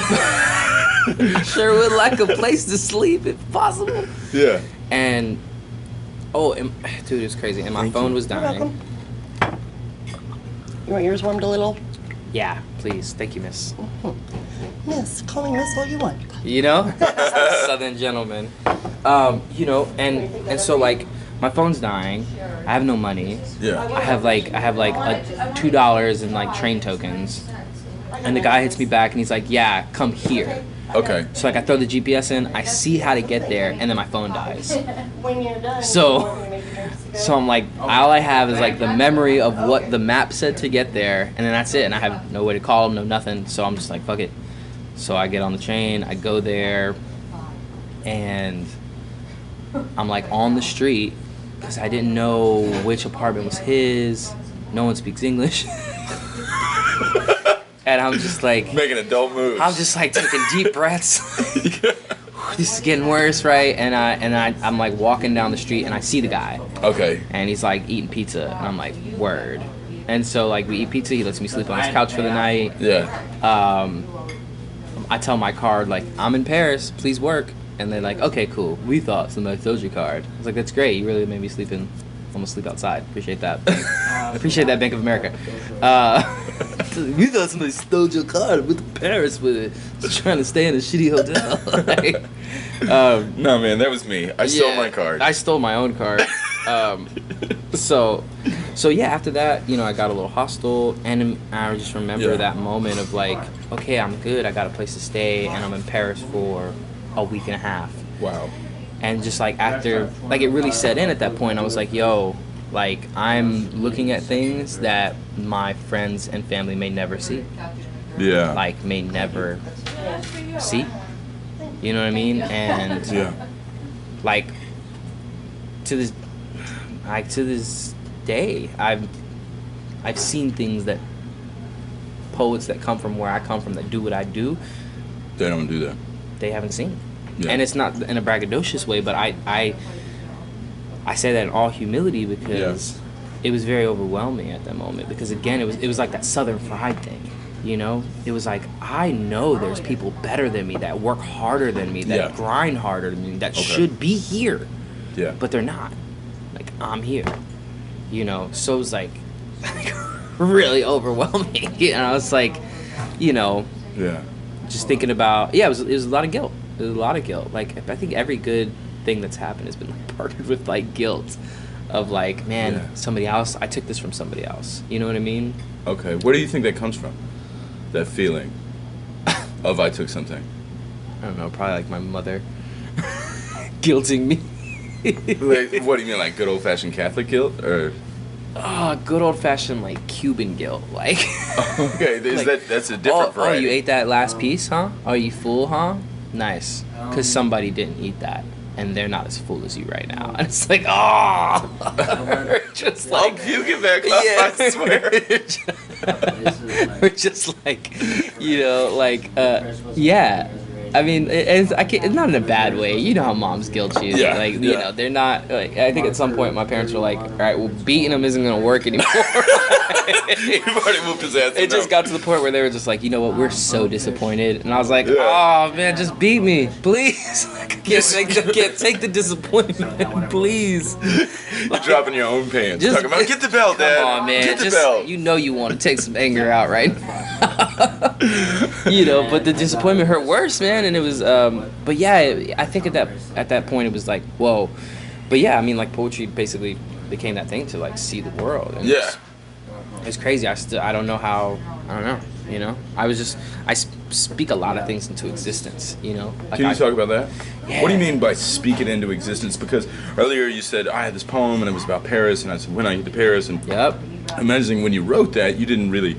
Speaker 2: sure would like a place to sleep if possible.
Speaker 1: Yeah.
Speaker 2: And dude, it was crazy. And my phone was dying.
Speaker 3: You want yours warmed a little?
Speaker 2: Yeah, please. Thank you, miss.
Speaker 3: Miss, call me miss all you want.
Speaker 2: You know? Southern gentleman. You know, and so like my phone's dying. I have no money.
Speaker 1: Yeah.
Speaker 2: I have like $2 in like train tokens. And the guy hits me back and he's like, yeah, come here.
Speaker 1: Okay.
Speaker 2: So like I throw the GPS in, I see how to get there, and then my phone dies.
Speaker 3: When you're done.
Speaker 2: So I'm like, all I have is like the memory of what the map said to get there, and then that's it. And I have no way to call him, no nothing. So I'm just like, fuck it. So I get on the train, I go there, and I'm like on the street because I didn't know which apartment was his. No one speaks English. And I'm just like
Speaker 1: making adult moves.
Speaker 2: I'm just like taking deep breaths. This is getting worse, right? And I'm like walking down the street and I see the guy.
Speaker 1: Okay.
Speaker 2: And he's like eating pizza and I'm like, word. And so like we eat pizza, he lets me sleep on his couch for the night.
Speaker 1: Yeah.
Speaker 2: I tell my card like, I'm in Paris, please work. And they're like, okay, cool. We thought somebody stole your card. I was like, that's great. You really made me almost sleep outside. Appreciate that. I appreciate that, Bank of America. We thought somebody stole your card with Paris with it. Just trying to stay in a shitty hotel. Like,
Speaker 1: no, man, that was me. I stole my card.
Speaker 2: I stole my own card. So yeah, after that, I got a little hostile, and I just remember that moment of like, okay, I'm good. I got a place to stay, and I'm in Paris for a week and a half.
Speaker 1: Wow.
Speaker 2: And just like after, like it really set in at that point. I was like, yo, like I'm looking at things that my friends and family may never see.
Speaker 1: Yeah.
Speaker 2: Like may never see. You know what I mean? And like to this day, I've seen things that poets that come from where I come from that do what I do.
Speaker 1: They don't do that.
Speaker 2: They haven't seen.
Speaker 1: Yeah.
Speaker 2: And it's not in a braggadocious way, but I say that in all humility because it was very overwhelming at that moment. Because again, it was like that Southern fried thing, It was like, I know there's people better than me that work harder than me, that grind harder than me, that should be here.
Speaker 1: Yeah.
Speaker 2: But they're not. Like, I'm here. So it was like really overwhelming. And I was like, just thinking about it was a lot of guilt. It was a lot of guilt. Like I think every good thing that's happened has been like partnered with like guilt of like, man, somebody else, I took this from somebody else. You know what I mean?
Speaker 1: Okay. Where do you think that comes from? That feeling of I took something.
Speaker 2: I don't know, probably like my mother guilting me.
Speaker 1: Like, what do you mean, like good old fashioned Catholic guilt, or?
Speaker 2: Good old fashioned like Cuban guilt, like.
Speaker 1: Okay,
Speaker 2: like,
Speaker 1: that's a different variety.
Speaker 2: Oh, you ate that last piece, huh? Oh, you full, huh? Nice, because somebody didn't eat that, and they're not as full as you right now. And it's like, just like
Speaker 1: I'll puke it back up, I swear.
Speaker 2: We're just like, I mean, it's not in a bad way. You know how moms guilt you. They're not. Like, I think at some point my parents were like, all right, well, beating him isn't going to work anymore.
Speaker 1: You've already moved his ass.
Speaker 2: It just got to the point where they were just like, you know what, we're so disappointed. And I was like, oh, man, just beat me, please. I can't take the disappointment, please.
Speaker 1: You're dropping your own pants. Talking about, get the belt, Dad.
Speaker 2: Come on, man.
Speaker 1: Get the belt.
Speaker 2: You know you want to take some anger out right now. But the disappointment hurt worse, man. And it was, but yeah, I think at that point it was like, whoa. But yeah, I mean, like poetry basically became that thing to like see the world. And it's crazy. I don't know how. I don't know. I speak a lot of things into existence. Like
Speaker 1: Can you talk about that?
Speaker 2: Yeah.
Speaker 1: What do you mean by speak it into existence? Because earlier you said I had this poem and it was about Paris, and I said when I get to Paris, and imagining when you wrote that, you didn't really.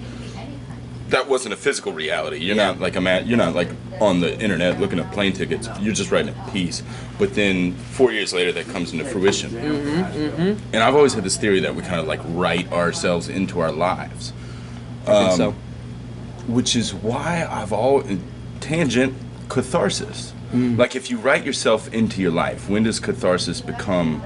Speaker 1: That wasn't a physical reality. You're not like you're not like on the internet looking at plane tickets. You're just writing a piece. But then 4 years later, that comes into fruition. And I've always had this theory that we kind of like write ourselves into our lives.
Speaker 2: I think so.
Speaker 1: Which is why I've always tangent catharsis. Like if you write yourself into your life, when does catharsis become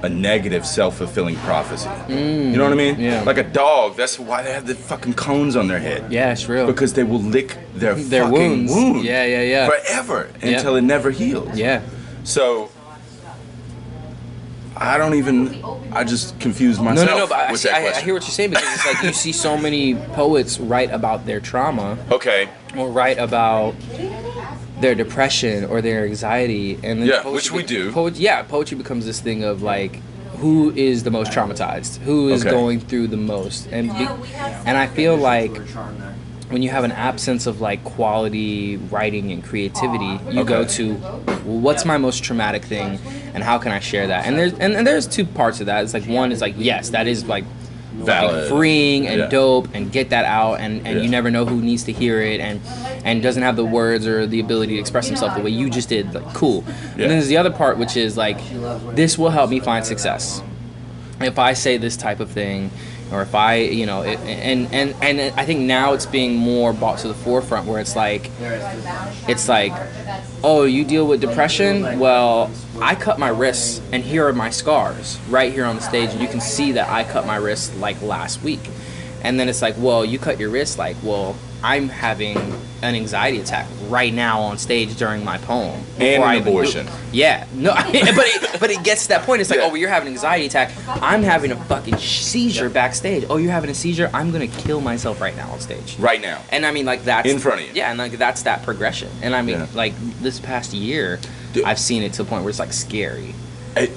Speaker 1: a negative self-fulfilling prophecy? You know what I mean?
Speaker 2: Yeah.
Speaker 1: Like a dog, that's why they have the fucking cones on their head.
Speaker 2: Yeah, it's real.
Speaker 1: Because they will lick their fucking wound.
Speaker 2: Yeah.
Speaker 1: Forever until it never heals.
Speaker 2: Yeah.
Speaker 1: So I just confuse myself
Speaker 2: No, but
Speaker 1: with that question.
Speaker 2: I hear what you're saying, because it's like you see so many poets write about their trauma.
Speaker 1: Okay.
Speaker 2: Or write about their depression or their anxiety, and then
Speaker 1: which we do.
Speaker 2: Poetry becomes this thing of like, who is the most traumatized, who is going through the most, and I feel like when you have an absence of like quality writing and creativity, you go to, well, what's my most traumatic thing, and how can I share that? And there's two parts of that. It's like, one is like, yes, that is like valid, freeing and dope, and get that out, and you never know who needs to hear it, and doesn't have the words or the ability to express himself the way you just did, like, cool. And then there's the other part, which is like, this will help me find success if I say this type of thing, or if I, you know, and I think now it's being more brought to the forefront where it's like, oh, you deal with depression? Well, I cut my wrists, and here are my scars right here on the stage, and you can see that I cut my wrists like last week. And then it's like, well, you cut your wrist, like, well, I'm having an anxiety attack right now on stage during my poem.
Speaker 1: And an abortion.
Speaker 2: Yeah. No, but it gets to that point. It's like, oh, well, you're having an anxiety attack. I'm having a fucking seizure backstage. Oh, you're having a seizure? I'm going to kill myself right now on stage.
Speaker 1: Right now.
Speaker 2: And I mean, like, that's...
Speaker 1: in front of you.
Speaker 2: Yeah, and like, that's that progression. And I mean, like, this past year, I've seen it to the point where it's, like, scary.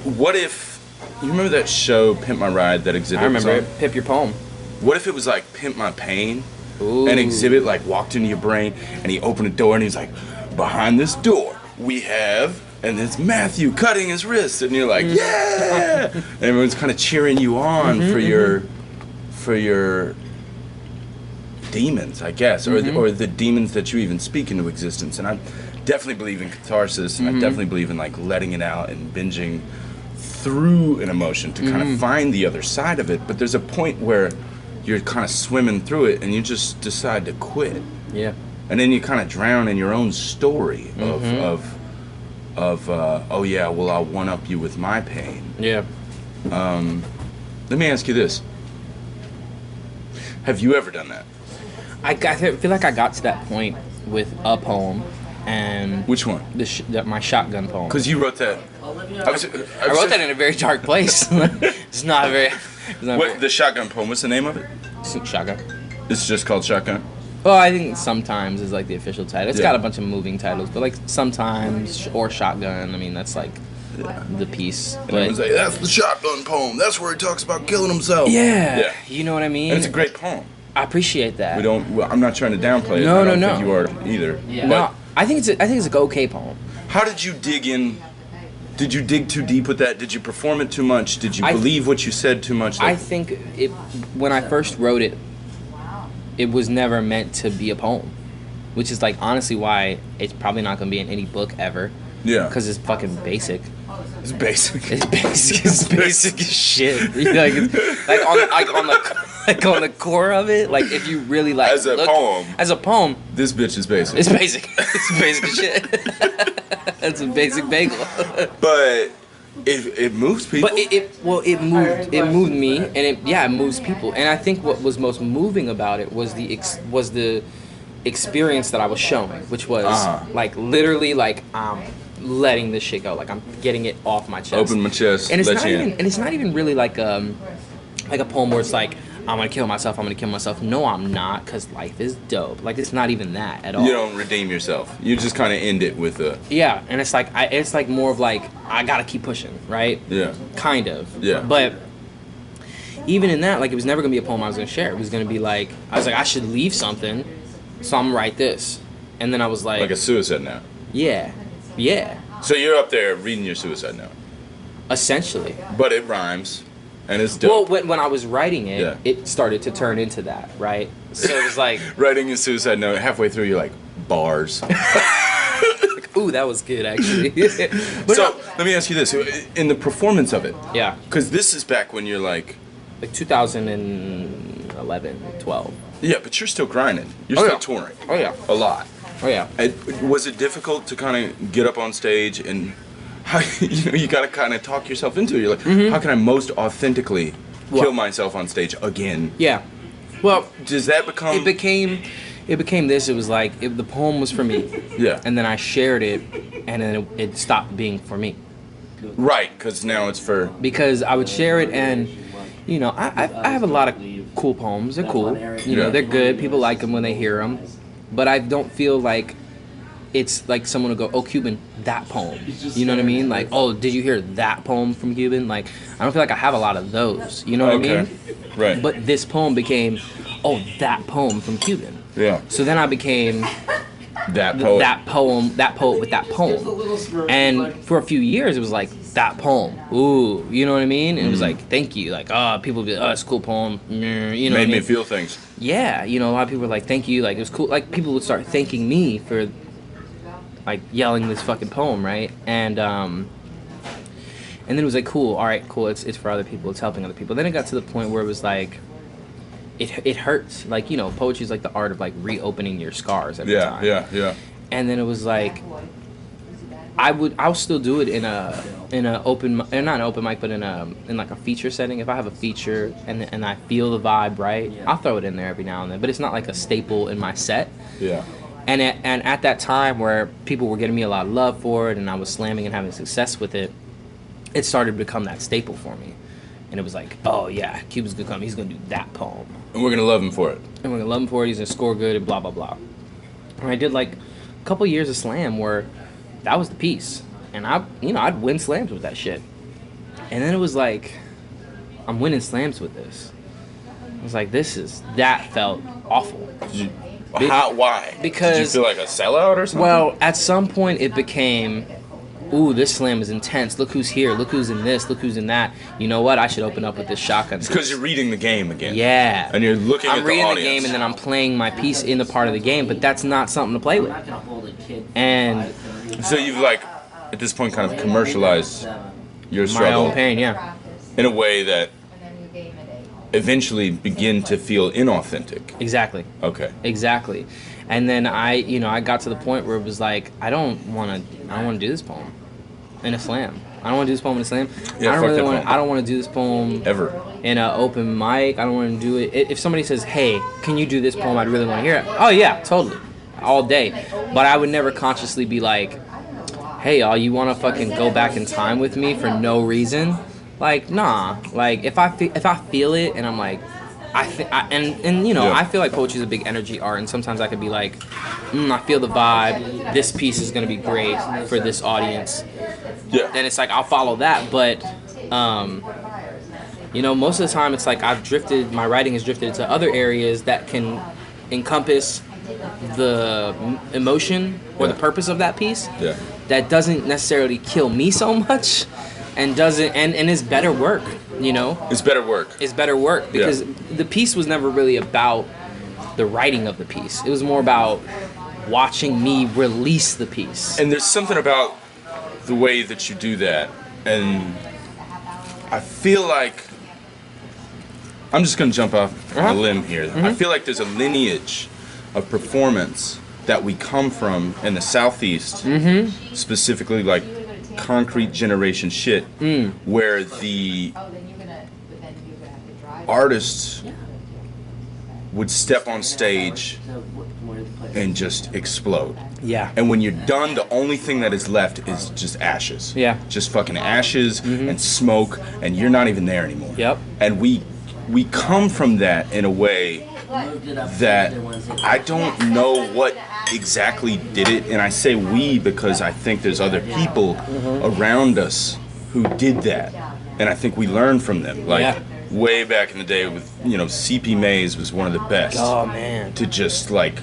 Speaker 1: What if... You remember that show, Pimp My Ride, that exhibit?
Speaker 2: I remember it. Pimp Your Poem.
Speaker 1: What if it was like Pimp My Pain?
Speaker 2: Ooh.
Speaker 1: An exhibit like walked into your brain and he opened a door and he's like, behind this door we have, and it's Matthew cutting his wrist, and you're like, yeah, and everyone's kind of cheering you on for your demons, I guess, or the demons that you even speak into existence. And I definitely believe in catharsis, and I definitely believe in like letting it out and binging through an emotion to kind of find the other side of it. But there's a point where you're kind of swimming through it and you just decide to quit.
Speaker 2: Yeah.
Speaker 1: And then you kind of drown in your own story of oh yeah, well, I'll one-up you with my pain.
Speaker 2: Yeah.
Speaker 1: Let me ask you this. Have you ever done that?
Speaker 2: I feel like I got to that point with a poem. And
Speaker 1: which one?
Speaker 2: My shotgun poem.
Speaker 1: Because you wrote that.
Speaker 2: I wrote that in a very dark place. It's not very...
Speaker 1: The shotgun poem, what's the name of it?
Speaker 2: Shotgun.
Speaker 1: It's just called Shotgun?
Speaker 2: Well, I think Sometimes is like the official title. It's got a bunch of moving titles, but like Sometimes or Shotgun, I mean, that's like the piece.
Speaker 1: And everyone's like, that's the shotgun poem. That's where he talks about killing himself.
Speaker 2: Yeah. You know what I mean?
Speaker 1: And it's a great poem.
Speaker 2: I appreciate that.
Speaker 1: I'm not trying to downplay it.
Speaker 2: No,
Speaker 1: I don't
Speaker 2: no.
Speaker 1: think you are either.
Speaker 3: Yeah.
Speaker 2: No, I think it's a okay poem.
Speaker 1: How did you dig in? Did you dig too deep with that? Did you perform it too much? Did you believe what you said too much?
Speaker 2: I think when I first wrote it, it was never meant to be a poem, which is like honestly why it's probably not going to be in any book ever.
Speaker 1: Yeah.
Speaker 2: Because it's fucking basic.
Speaker 1: It's basic.
Speaker 2: It's basic. It's basic as shit. Like on the core of it, like if you really like
Speaker 1: as a poem,
Speaker 2: this
Speaker 1: bitch is basic.
Speaker 2: It's basic. It's basic as shit. That's a basic bagel.
Speaker 1: But it moves people.
Speaker 2: But it moved me, and it moves people. And I think what was most moving about it was the experience that I was showing, which was like literally like letting this shit go, like I'm getting it off my chest.
Speaker 1: Open my chest.
Speaker 2: And it's not even really like a poem where it's like, I'm gonna kill myself. No, I'm not, because life is dope. Like, it's not even that at all.
Speaker 1: You don't redeem yourself. You just kind of end it with a...
Speaker 2: Yeah, and it's like more of like, I gotta keep pushing, right?
Speaker 1: Yeah.
Speaker 2: Kind of.
Speaker 1: Yeah.
Speaker 2: But even in that, like, it was never gonna be a poem I was gonna share. It was gonna be like, I was like, I should leave something, so I'm gonna write this. And then I was like...
Speaker 1: Like a suicide note.
Speaker 2: Yeah.
Speaker 1: So you're up there reading your suicide note.
Speaker 2: Essentially.
Speaker 1: But it rhymes. And it's dope.
Speaker 2: Well, when I was writing it, it started to turn into that, right? So it was like...
Speaker 1: Writing a suicide note, halfway through you're like, bars.
Speaker 2: Like, ooh, that was good, actually.
Speaker 1: Let me ask you this. In the performance of it...
Speaker 2: Yeah.
Speaker 1: Because this is back when you're like...
Speaker 2: Like 2011, 12.
Speaker 1: Yeah, but you're still grinding. You're still touring.
Speaker 2: Oh, yeah.
Speaker 1: A lot.
Speaker 2: Oh, yeah.
Speaker 1: Was it difficult to kind of get up on stage and... How, you gotta kind of talk yourself into it. You're like, how can I most authentically kill myself on stage again?
Speaker 2: Yeah. Well,
Speaker 1: does that become...
Speaker 2: It became this. It was like, the poem was for me.
Speaker 1: Yeah.
Speaker 2: And then I shared it, and then it stopped being for me.
Speaker 1: Right, because now it's for...
Speaker 2: Because I would share it, and, you know, I have a lot of cool poems. They're cool. You know, they're good. People like them when they hear them. But I don't feel like it's like someone will go, oh, Cuban, that poem. You know what I mean? Like, oh, did you hear that poem from Cuban? Like, I don't feel like I have a lot of those. You know what I mean?
Speaker 1: Right.
Speaker 2: But this poem became, oh, that poem from Cuban.
Speaker 1: Yeah.
Speaker 2: So then I became
Speaker 1: that poet.
Speaker 2: That poet with that poem. And for a few years, it was like, that poem. Ooh, you know what I mean? And it was like, thank you. Like, people would be, oh, it's a cool poem. You know,
Speaker 1: made me feel things.
Speaker 2: Yeah, you know, a lot of people were like, thank you. Like, it was cool. Like, people would start thanking me for, like, yelling this fucking poem, right? And then it was like, cool, all right, cool, it's for other people, it's helping other people. Then it got to the point where it was like, it hurts. Like, you know, poetry is like the art of like reopening your scars every time.
Speaker 1: Yeah.
Speaker 2: And then it was like, I'll still do it in a open, not an open mic, but in like a feature setting. If I have a feature and I feel the vibe right, I'll throw it in there every now and then. But it's not like a staple in my set.
Speaker 1: Yeah.
Speaker 2: And at that time where people were getting me a lot of love for it, and I was slamming and having success with it, it started to become that staple for me. And it was like, oh yeah, Cuban's gonna come, he's gonna do that poem.
Speaker 1: And we're gonna love him for it.
Speaker 2: And we're gonna love him for it, he's gonna score good, and blah, blah, blah. And I did like a couple years of slam where that was the piece. And I'd win slams with that shit. And then it was like, I'm winning slams with this. I was like, that felt awful.
Speaker 1: Why?
Speaker 2: Because...
Speaker 1: Did you feel like a sellout or something?
Speaker 2: Well, at some point it became, ooh, this slam is intense. Look who's here. Look who's in this. Look who's in that. You know what? I should open up with this shotgun.
Speaker 1: It's because you're reading the game again.
Speaker 2: Yeah.
Speaker 1: And you're looking at the audience.
Speaker 2: I'm reading the game and then I'm playing my piece in the part of the game, but that's not something to play with. And
Speaker 1: so you've like, at this point, kind of commercialized your struggle.
Speaker 2: My own pain, yeah.
Speaker 1: In a way that eventually begin to feel inauthentic.
Speaker 2: Exactly.
Speaker 1: Okay.
Speaker 2: Exactly. And then I got to the point where it was like, I don't want to do this poem in a slam. I don't want to do this poem in a slam.
Speaker 1: Yeah,
Speaker 2: I don't want to do this poem
Speaker 1: ever
Speaker 2: in an open mic. I don't want to do it. If somebody says, "Hey, can you do this poem?" I'd really want to hear it. Oh yeah, totally, all day. But I would never consciously be like, "Hey, y'all, you want to fucking go back in time with me for no reason?" Like, nah. Like, if I feel it and I'm like, I feel like poetry is a big energy art, and sometimes I could be like, I feel the vibe. This piece is gonna be great for this audience.
Speaker 1: Yeah.
Speaker 2: Then it's like I'll follow that, but most of the time it's like my writing has drifted into other areas that can encompass the emotion or the purpose of that piece.
Speaker 1: Yeah.
Speaker 2: That doesn't necessarily kill me so much, and is better work.
Speaker 1: It's better work.
Speaker 2: It's better work because the piece was never really about the writing of the piece. It was more about watching me release the piece.
Speaker 1: And there's something about the way that you do that, and I feel like I'm just going to jump off a limb here.
Speaker 2: Mm-hmm.
Speaker 1: I feel like there's a lineage of performance that we come from in the Southeast, specifically like concrete generation shit, where the artists would step on stage and just explode.
Speaker 2: Yeah.
Speaker 1: And when you're done, the only thing that is left is just ashes.
Speaker 2: Yeah.
Speaker 1: Just fucking ashes and smoke, and you're not even there anymore.
Speaker 2: Yep.
Speaker 1: And we come from that in a way that I don't know what exactly did it, and I say we because I think there's other people around us who did that, and I think we learned from them. Like way back in the day with CP Mays was one of the best.
Speaker 2: Oh man.
Speaker 1: To just like,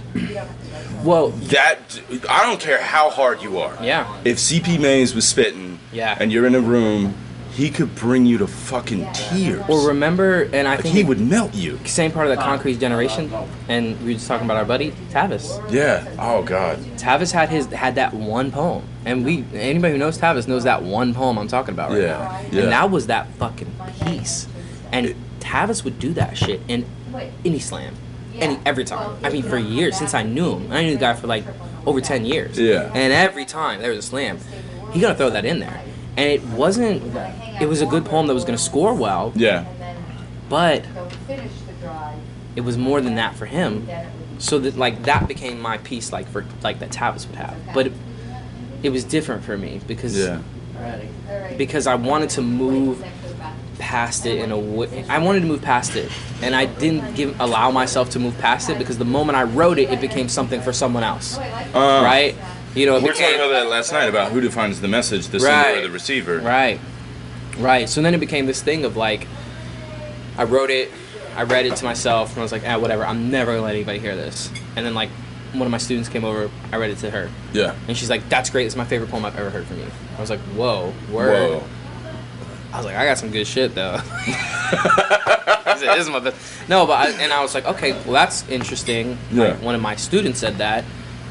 Speaker 2: well,
Speaker 1: that I don't care how hard you are.
Speaker 2: Yeah.
Speaker 1: If CP Mays was spitting, and you're in a room, he could bring you to fucking tears.
Speaker 2: Or remember, and I think
Speaker 1: he would melt you.
Speaker 2: Same part of the concrete generation, and we were just talking about our buddy Tavis.
Speaker 1: Yeah. Oh God.
Speaker 2: Tavis had that one poem, and anybody who knows Tavis knows that one poem I'm talking about right now.
Speaker 1: Yeah.
Speaker 2: And that was that fucking piece. And Tavis would do that shit in any slam, every time. I mean, for years since I knew him. I knew the guy for like over 10 years.
Speaker 1: Yeah.
Speaker 2: And every time there was a slam, he gonna throw that in there. And it was a good poem that was going to score well.
Speaker 1: Yeah.
Speaker 2: But it was more than that for him. So that that became my piece that Tavis would have. But it was different for me because I wanted to move past it in a way. I wanted to move past it, and I didn't allow myself to move past it because the moment I wrote it, it became something for someone else. Right? We were
Speaker 1: talking about that last night about who defines the message, the sender or the receiver.
Speaker 2: Right. So then it became this thing of like, I wrote it, I read it to myself, and I was like, whatever, I'm never gonna let anybody hear this. And then like, one of my students came over, I read it to her. Yeah. And she's like, that's great, it's my favorite poem I've ever heard from you. I was like, whoa, word. Whoa. I was like, I got some good shit though. This is my best. No, but I was like, okay, well that's interesting.
Speaker 1: Yeah.
Speaker 2: Like, one of my students said that.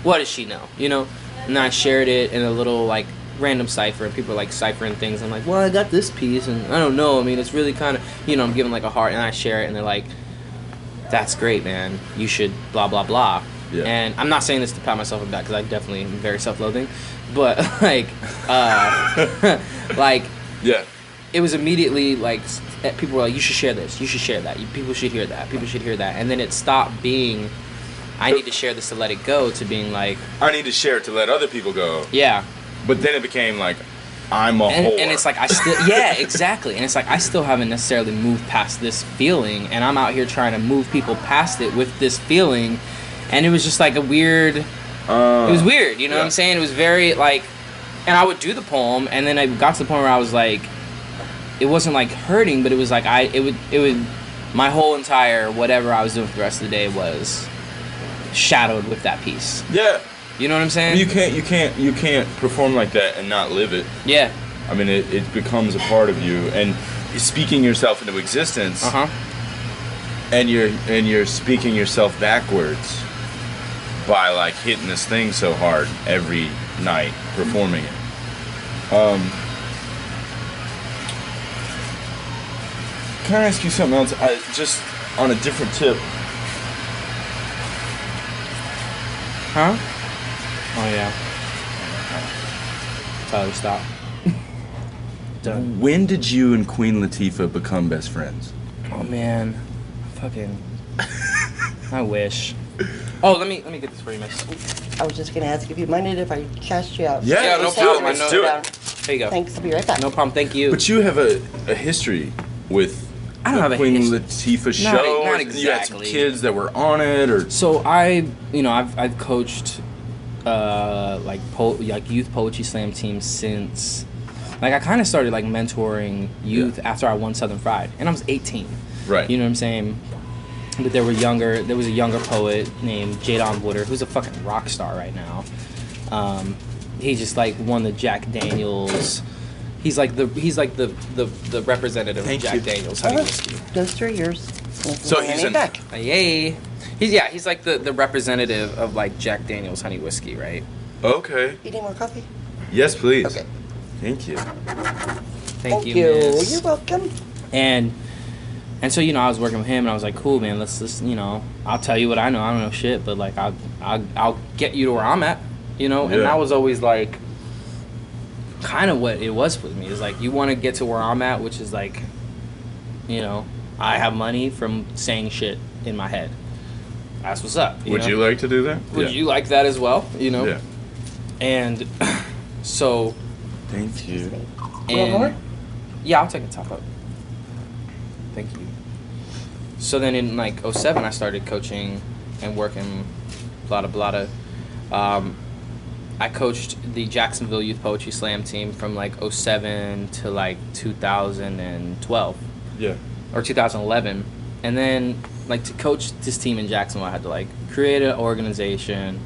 Speaker 2: What does she know? And then I shared it in a little like random cipher, and people are like ciphering things. I'm like, well, I got this piece, and I don't know. I mean, it's really kind of, I'm giving like a heart, and I share it, and they're like, that's great, man. You should blah, blah, blah.
Speaker 1: Yeah.
Speaker 2: And I'm not saying this to pat myself on the back, because I definitely am very self-loathing. But, like, like,
Speaker 1: Yeah.
Speaker 2: it was immediately, like, people were like, you should share this. You should share that. People should hear that. People should hear that. And then it stopped being, I need to share this to let it go, to being like,
Speaker 1: I need to share it to let other people go.
Speaker 2: yeah.
Speaker 1: But then it became like, I'm a whore.
Speaker 2: And it's like, I still, yeah, exactly. And it's like, I still haven't necessarily moved past this feeling, and I'm out here trying to move people past it with this feeling. And it was just like a weird, it was weird, you know what I'm saying? It was very like, and I would do the poem, and then I got to the point where I was like, it wasn't like hurting, but it was like, it would, my whole entire whatever I was doing for the rest of the day was shadowed with that piece.
Speaker 1: Yeah.
Speaker 2: You know what I'm saying?
Speaker 1: You can't perform like that and not live it.
Speaker 2: Yeah.
Speaker 1: I mean, it becomes a part of you, and speaking yourself into existence. And you're speaking yourself backwards by like hitting this thing so hard every night, performing it. Can I ask you something else? Just on a different tip.
Speaker 2: Huh? Oh yeah. Tyler, stop. Done.
Speaker 1: When did you and Queen Latifah become best friends?
Speaker 2: Oh man, fucking. I wish. Oh, let me get this for you, miss.
Speaker 4: I was just gonna ask if you minded if I cashed you out.
Speaker 1: Yeah,
Speaker 2: no
Speaker 1: let's do
Speaker 2: problem.
Speaker 1: it. Let's do it.
Speaker 2: There you go.
Speaker 4: Thanks. I'll be right back.
Speaker 2: No problem. Thank you.
Speaker 1: But you have a history with
Speaker 2: I don't have
Speaker 1: the
Speaker 2: a
Speaker 1: Queen
Speaker 2: history.
Speaker 1: Latifah show.
Speaker 2: Not
Speaker 1: You had some
Speaker 2: exactly.
Speaker 1: kids that were on it, or
Speaker 2: So I've coached like youth poetry slam teams since, like, I kind of started like mentoring youth after I won Southern Fried, and I was 18.
Speaker 1: right.
Speaker 2: You know what I'm saying? But there was a younger poet named Jadon Wooder, who's a fucking rock star right now. He just like won the Jack Daniels. He's like the representative of Jack Daniels honey whiskey.
Speaker 4: Those 3 years.
Speaker 1: So he's in.
Speaker 4: back.
Speaker 2: Yay! He's like the representative of like Jack Daniels honey whiskey, right?
Speaker 1: Okay.
Speaker 4: You need more coffee?
Speaker 1: Yes, please.
Speaker 4: Okay.
Speaker 1: Thank you.
Speaker 2: Thank you, miss.
Speaker 4: You're welcome.
Speaker 2: And so I was working with him, and I was like, cool, man. Let's I'll tell you what I know. I don't know shit, but like I'll get you to where I'm at, And that was always like kind of what it was with me. Is like, you want to get to where I'm at, which is like, I have money from saying shit in my head. That's what's up.
Speaker 1: Would you like to do that?
Speaker 2: Would you like that as well?
Speaker 1: Yeah.
Speaker 2: And so.
Speaker 1: Thank you.
Speaker 2: And,
Speaker 4: more?
Speaker 2: Yeah, I'll take a top up. Thank you. So then in like 2007, I started coaching and working blada. I coached the Jacksonville Youth Poetry Slam team from like 2007 to like 2012.
Speaker 1: Yeah.
Speaker 2: Or 2011. And then like to coach this team in Jacksonville, I had to like create an organization,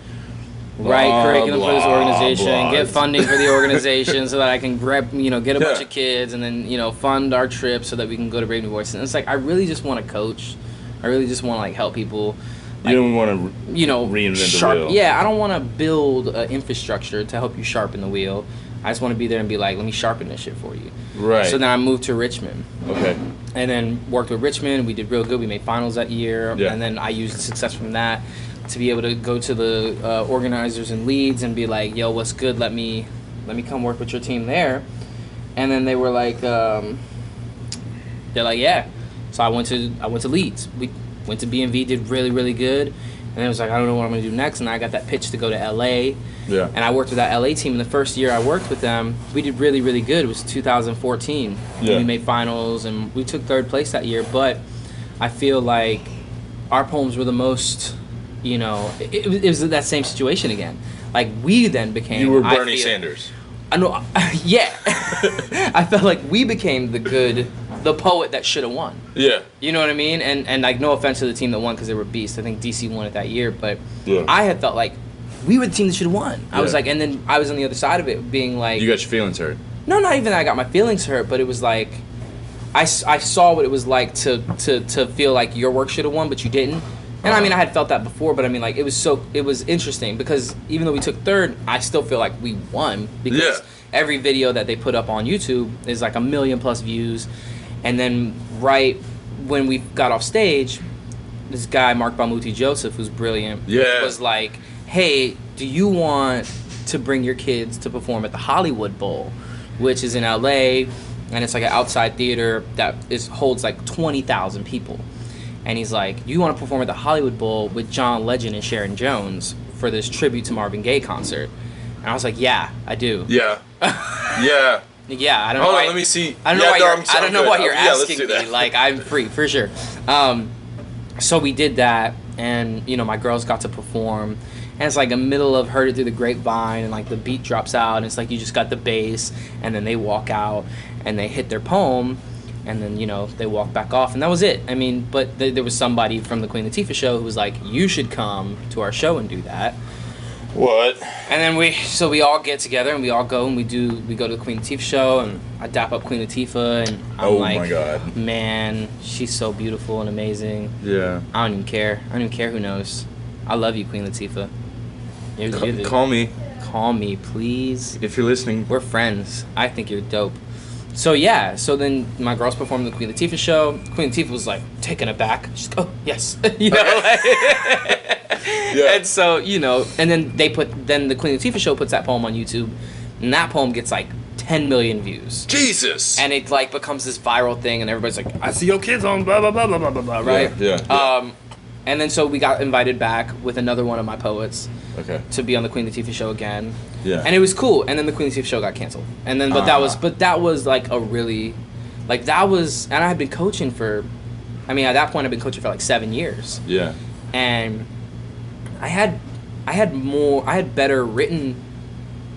Speaker 2: write curriculum for this organization, get funding for the organization so that I can get a bunch of kids, and then, fund our trip so that we can go to Brave New Voices. And it's like, I really just want to coach. I really just want to like help people. Like,
Speaker 1: You don't want to reinvent the wheel.
Speaker 2: Yeah, I don't want to build an infrastructure to help you sharpen the wheel. I just want to be there and be like, let me sharpen this shit for you.
Speaker 1: Right.
Speaker 2: So then I moved to Richmond.
Speaker 1: Okay.
Speaker 2: And then worked with Richmond. We did real good. We made finals that year.
Speaker 1: Yeah.
Speaker 2: And then I used the success from that to be able to go to the organizers in Leeds and be like, yo, what's good? Let me come work with your team there. And then they were like, they're like, yeah. So I went to Leeds. We went to B&V, did really, really good. And it was like, I don't know what I'm going to do next. And I got that pitch to go to LA.
Speaker 1: Yeah.
Speaker 2: And I worked with that LA team. And the first year I worked with them, we did really, really good. It was 2014.
Speaker 1: Yeah.
Speaker 2: We made finals, and we took third place that year. But I feel like our poems were the most, it was that same situation again. Like, we then became...
Speaker 1: You were Bernie Sanders.
Speaker 2: I know, yeah. I felt like we became the poet that should have won.
Speaker 1: Yeah.
Speaker 2: You know what I mean? And like, no offense to the team that won, because they were beasts. I think DC won it that year, but I had felt like we were the team that should have won. I was like, and then I was on the other side of it, being like,
Speaker 1: You got your feelings hurt.
Speaker 2: No, not even that I got my feelings hurt, but it was like, I saw what it was like to feel like your work should have won, but you didn't. And I mean, I had felt that before, but I mean, like, it was interesting, because even though we took third, I still feel like we won, because every video that they put up on YouTube is like 1 million+ views. And then right when we got off stage, this guy Mark Bamuthi Joseph, who's brilliant,
Speaker 1: Yeah.
Speaker 2: was like, hey, do you want to bring your kids to perform at the Hollywood Bowl, which is in LA, and it's like an outside theater that holds like 20,000 people. And he's like, you want to perform at the Hollywood Bowl with John Legend and Sharon Jones for this tribute to Marvin Gaye concert. And I was like, yeah, I do.
Speaker 1: Yeah. Yeah.
Speaker 2: Yeah, I don't know.
Speaker 1: Hold
Speaker 2: why,
Speaker 1: on, let me see.
Speaker 2: I don't know
Speaker 1: Yeah,
Speaker 2: why
Speaker 1: no,
Speaker 2: you're,
Speaker 1: I'm
Speaker 2: I don't know
Speaker 1: good.
Speaker 2: why you're
Speaker 1: Yeah, let's
Speaker 2: asking
Speaker 1: do that.
Speaker 2: me. Like, I'm free, for sure. So we did that, and, you know, my girls got to perform. And it's like a middle of Heard It Through the Grapevine, and like the beat drops out, and it's like you just got the bass, and then they walk out, and they hit their poem, and then, you know, they walk back off, and that was it. I mean, but there was somebody from the Queen Latifah show who was like, you should come to our show and do that.
Speaker 1: What?
Speaker 2: And then we all get together and we all go and we go to the Queen Latifah show, and I dap up Queen Latifah, and I'm like,
Speaker 1: my God.
Speaker 2: man, she's so beautiful and amazing.
Speaker 1: Yeah.
Speaker 2: I don't even care. I don't even care who knows. I love you, Queen Latifah.
Speaker 1: Call me
Speaker 2: Call me, please.
Speaker 1: if you're listening.
Speaker 2: We're friends. I think you're dope. So yeah, so then my girls performed the Queen Latifah show. Queen Latifah was like taken aback. She's like, oh yes, you know.
Speaker 1: Yeah.
Speaker 2: And so, you know, and then the Queen Latifah show puts that poem on YouTube, and that poem gets like 10 million views.
Speaker 1: Jesus.
Speaker 2: And it like becomes this viral thing, and everybody's like, I see your kids on blah blah blah blah blah blah blah, right?
Speaker 1: Yeah.
Speaker 2: And then so we got invited back with another one of my poets
Speaker 1: Okay.
Speaker 2: to be on the Queen Latifah show again.
Speaker 1: Yeah.
Speaker 2: And it was cool. And then the Queen Latifah show got canceled. And then that was like a really, like that was, and I had been coaching for, I mean at that point I'd been coaching for like 7 years.
Speaker 1: Yeah.
Speaker 2: And I had better written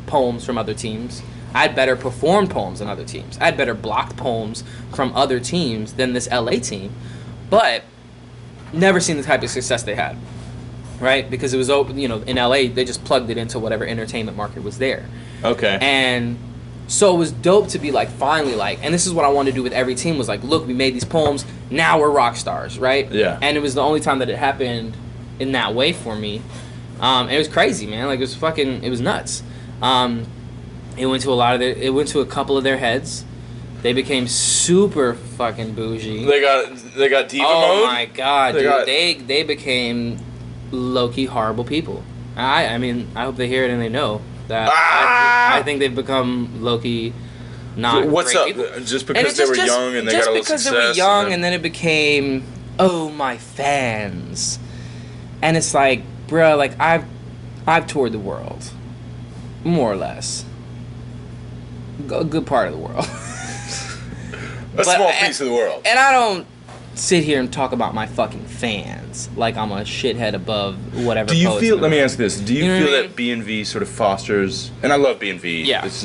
Speaker 2: poems from other teams. I had better performed poems than other teams. I had better blocked poems from other teams than this LA team. But never seen the type of success they had, right? Because it was open, you know, in LA, they just plugged it into whatever entertainment market was there.
Speaker 1: Okay.
Speaker 2: And so it was dope to be like, finally, like, and this is what I wanted to do with every team was like, look, we made these poems, now we're rock stars, right?
Speaker 1: Yeah.
Speaker 2: And it was the only time that it happened in that way for me. It was crazy, man. Like, it was nuts. It went to a couple of their heads. They became super fucking bougie.
Speaker 1: They got diva mode.
Speaker 2: Oh my god, dude! They became low-key horrible people. I mean, I hope they hear it and they know that. I think they've become low-key not.
Speaker 1: What's
Speaker 2: great
Speaker 1: up?
Speaker 2: people.
Speaker 1: Just because they were young and they got a little success.
Speaker 2: Just because they were young, and then it became, oh my fans, and it's like, bruh, like I've toured the world, more or less, a good part of the world.
Speaker 1: A small piece of the world.
Speaker 2: And I don't sit here and talk about my fucking fans like I'm a shithead above whatever.
Speaker 1: Do you
Speaker 2: poets
Speaker 1: feel?
Speaker 2: in the
Speaker 1: Let me
Speaker 2: world.
Speaker 1: ask this: do you
Speaker 2: You know
Speaker 1: feel
Speaker 2: what I
Speaker 1: that B&V sort of fosters? And I love B&V.
Speaker 2: Yeah.
Speaker 1: This is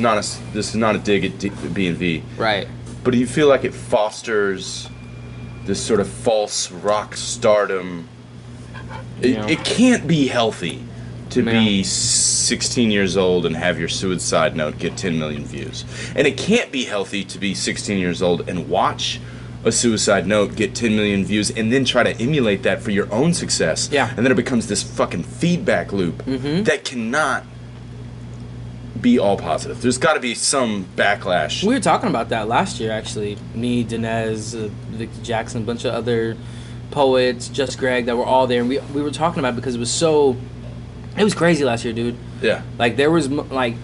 Speaker 1: not a dig at B&V.
Speaker 2: Right.
Speaker 1: But do you feel like it fosters this sort of false rock stardom?
Speaker 2: Yeah.
Speaker 1: It can't be healthy to
Speaker 2: Yeah.
Speaker 1: be 16 years old and have your suicide note get 10 million views. And it can't be healthy to be 16 years old and watch a suicide note get 10 million views and then try to emulate that for your own success.
Speaker 2: Yeah.
Speaker 1: And then it becomes this fucking feedback loop that cannot be all positive. There's got to be some backlash.
Speaker 2: We were talking about that last year, actually. Me, Dinez, Victor Jackson, a bunch of other poets, Just Greg, that were all there, and we were talking about it because it was crazy last year, dude.
Speaker 1: Yeah.
Speaker 2: Like there was like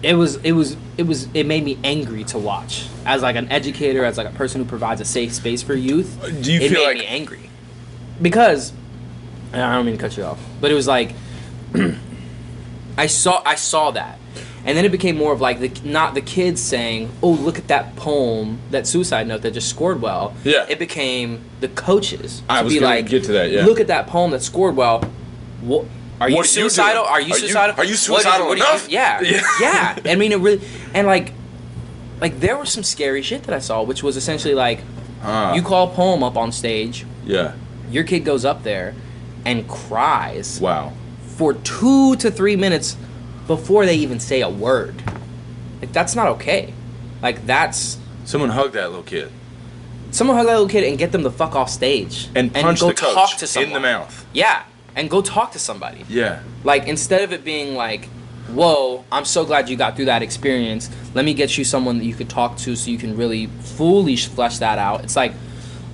Speaker 2: it made me angry to watch as like an educator, as like a person who provides a safe space for youth.
Speaker 1: Do you
Speaker 2: it
Speaker 1: feel
Speaker 2: made
Speaker 1: like
Speaker 2: me angry because I don't mean to cut you off, but it was like I saw that, and then it became more of like not the kids saying, "Oh, look at that poem, that suicide note that just scored well."
Speaker 1: Yeah.
Speaker 2: It became the coaches.
Speaker 1: I
Speaker 2: to
Speaker 1: was
Speaker 2: be
Speaker 1: gonna
Speaker 2: like,
Speaker 1: get to that, yeah.
Speaker 2: Look at that poem that scored well. What? Are you
Speaker 1: What are you
Speaker 2: suicidal?
Speaker 1: doing?
Speaker 2: Are you suicidal?
Speaker 1: Are you suicidal
Speaker 2: What
Speaker 1: enough?
Speaker 2: yeah. Yeah. I mean, it really, and like there was some scary shit that I saw, which was essentially like, you call a poem up on stage,
Speaker 1: Yeah.
Speaker 2: your kid goes up there and cries
Speaker 1: Wow.
Speaker 2: for 2 to 3 minutes before they even say a word. Like, that's not okay. Like, that's...
Speaker 1: Someone hug that little kid.
Speaker 2: Someone hug that little kid and get them the fuck off stage.
Speaker 1: And punch
Speaker 2: go
Speaker 1: the coach
Speaker 2: talk to someone.
Speaker 1: in the mouth.
Speaker 2: Yeah. And go talk to somebody.
Speaker 1: Yeah.
Speaker 2: Like, instead of it being like, whoa, I'm so glad you got through that experience. Let me get you someone that you could talk to so you can really fully flesh that out. It's like,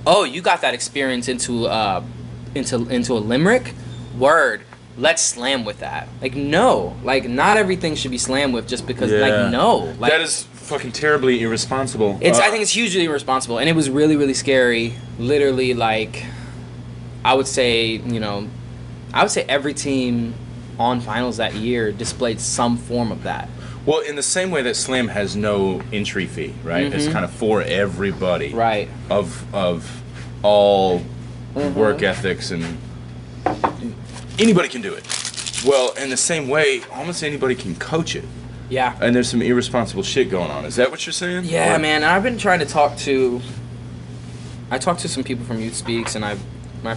Speaker 2: oh, you got that experience into into a limerick, word. Let's slam with that. Like, no. Like, not everything should be slammed with just because, like, no. Like,
Speaker 1: that is fucking terribly irresponsible.
Speaker 2: I think it's hugely irresponsible. And it was really, really scary. Literally, like, I would say every team on finals that year displayed some form of that.
Speaker 1: Well, in the same way that slam has no entry fee, right?
Speaker 2: Mm-hmm.
Speaker 1: It's kind of for everybody.
Speaker 2: Right.
Speaker 1: Of all work ethics, and anybody can do it. Well, in the same way, almost anybody can coach it.
Speaker 2: Yeah.
Speaker 1: And there's some irresponsible shit going on. Is that what you're saying?
Speaker 2: Yeah, man. And I've been trying to talk to some people from Youth Speaks, and I've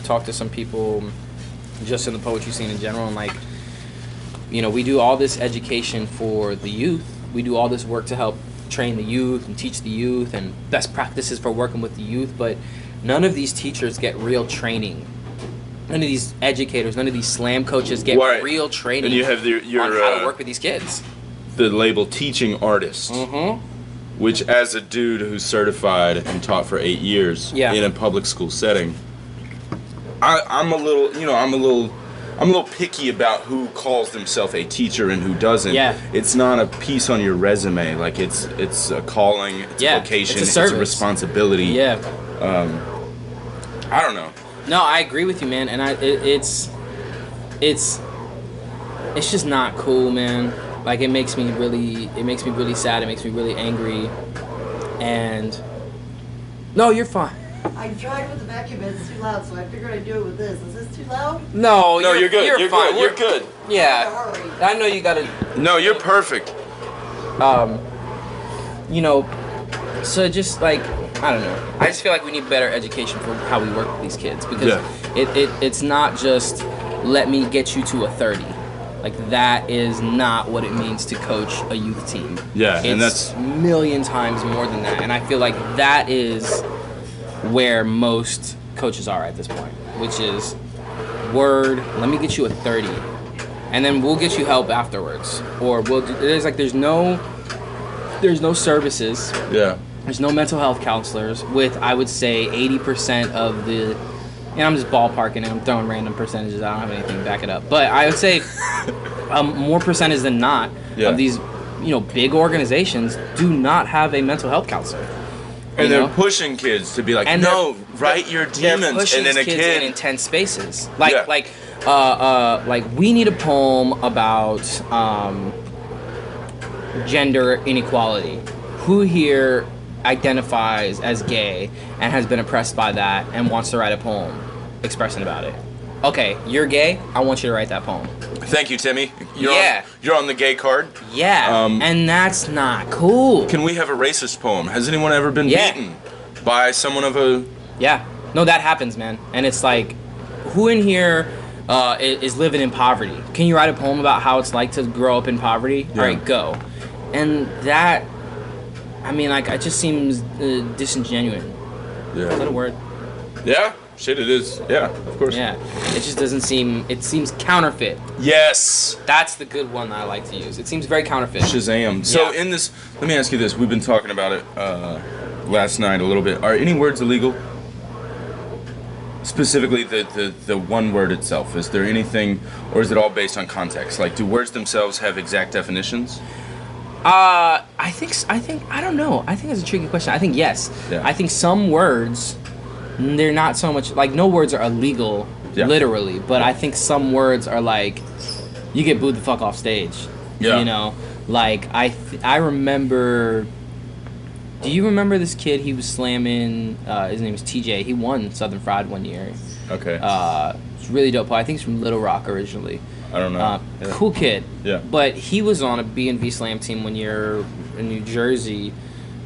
Speaker 2: talked to some people just in the poetry scene in general, and like, we do all this education for the youth. We do all this work to help train the youth and teach the youth and best practices for working with the youth, but none of these teachers get real training. None of these educators, none of these slam coaches get real training
Speaker 1: and you have your,
Speaker 2: on how to work with these kids.
Speaker 1: The label teaching artist, which, as a dude who's certified and taught for 8 years in a public school setting, I'm a little picky about who calls themselves a teacher and who doesn't.
Speaker 2: Yeah.
Speaker 1: It's not a piece on your resume. Like, it's a calling, it's a vocation,
Speaker 2: it's a
Speaker 1: responsibility.
Speaker 2: Yeah.
Speaker 1: I don't know.
Speaker 2: No, I agree with you, man, and it's just not cool, man. Like, it makes me really sad. It makes me really angry. And no, you're fine.
Speaker 4: I tried with the vacuum, but it's too loud, so I figured I'd do it with this. Is this too loud?
Speaker 2: No,
Speaker 1: you're good. You're
Speaker 2: fine.
Speaker 1: Good. You're good.
Speaker 2: Yeah, I know you gotta.
Speaker 1: No, you're perfect.
Speaker 2: So just like, I don't know. I just feel like we need better education for how we work with these kids, because it's not just let me get you to a 30. Like, that is not what it means to coach a youth team.
Speaker 1: Yeah,
Speaker 2: it's
Speaker 1: and that's
Speaker 2: a million times more than that. And I feel like that is where most coaches are at this point, which is, word, let me get you a 30, and then we'll get you help afterwards. Or there's no services.
Speaker 1: Yeah.
Speaker 2: There's no mental health counselors, with, I would say, 80% of the, and I'm just ballparking and I'm throwing random percentages, I don't have anything to back it up, but I would say more percentage than not of these, big organizations do not have a mental health counselor.
Speaker 1: And they're pushing kids to be like, no, write your demons, and then a
Speaker 2: kids
Speaker 1: kid
Speaker 2: in intense spaces. Like we need a poem about gender inequality. Who here identifies as gay and has been oppressed by that and wants to write a poem expressing about it? Okay, you're gay, I want you to write that poem.
Speaker 1: Thank you, Timmy. You're on the gay card.
Speaker 2: Yeah, and that's not cool.
Speaker 1: Can we have a racist poem? Has anyone ever been beaten by someone of a...
Speaker 2: Yeah. No, that happens, man. And it's like, who in here is living in poverty? Can you write a poem about how it's like to grow up in poverty?
Speaker 1: Yeah.
Speaker 2: All right, go. And that, I mean, like, it just seems disingenuous.
Speaker 1: Yeah.
Speaker 2: Is that a word?
Speaker 1: Yeah. Shit, it is. Yeah, of course.
Speaker 2: Yeah. It just doesn't seem, it seems counterfeit.
Speaker 1: Yes.
Speaker 2: That's the good one that I like to use. It seems very counterfeit.
Speaker 1: Shazam. So in this, let me ask you this. We've been talking about it last night a little bit. Are any words illegal? Specifically the one word itself. Is there anything, or is it all based on context? Like, do words themselves have exact definitions?
Speaker 2: I think I don't know. I think that's a tricky question. I think yes.
Speaker 1: Yeah.
Speaker 2: I think some words, they're not so much, like, no words are illegal, literally, but I think some words are like, you get booed the fuck off stage.
Speaker 1: Yeah.
Speaker 2: Like, I remember, do you remember this kid? He was slamming, his name was TJ. He won Southern Fried one year.
Speaker 1: Okay.
Speaker 2: It's really dope. I think he's from Little Rock originally.
Speaker 1: I don't know.
Speaker 2: Cool kid.
Speaker 1: Yeah.
Speaker 2: But he was on a B&V slam team one year in New Jersey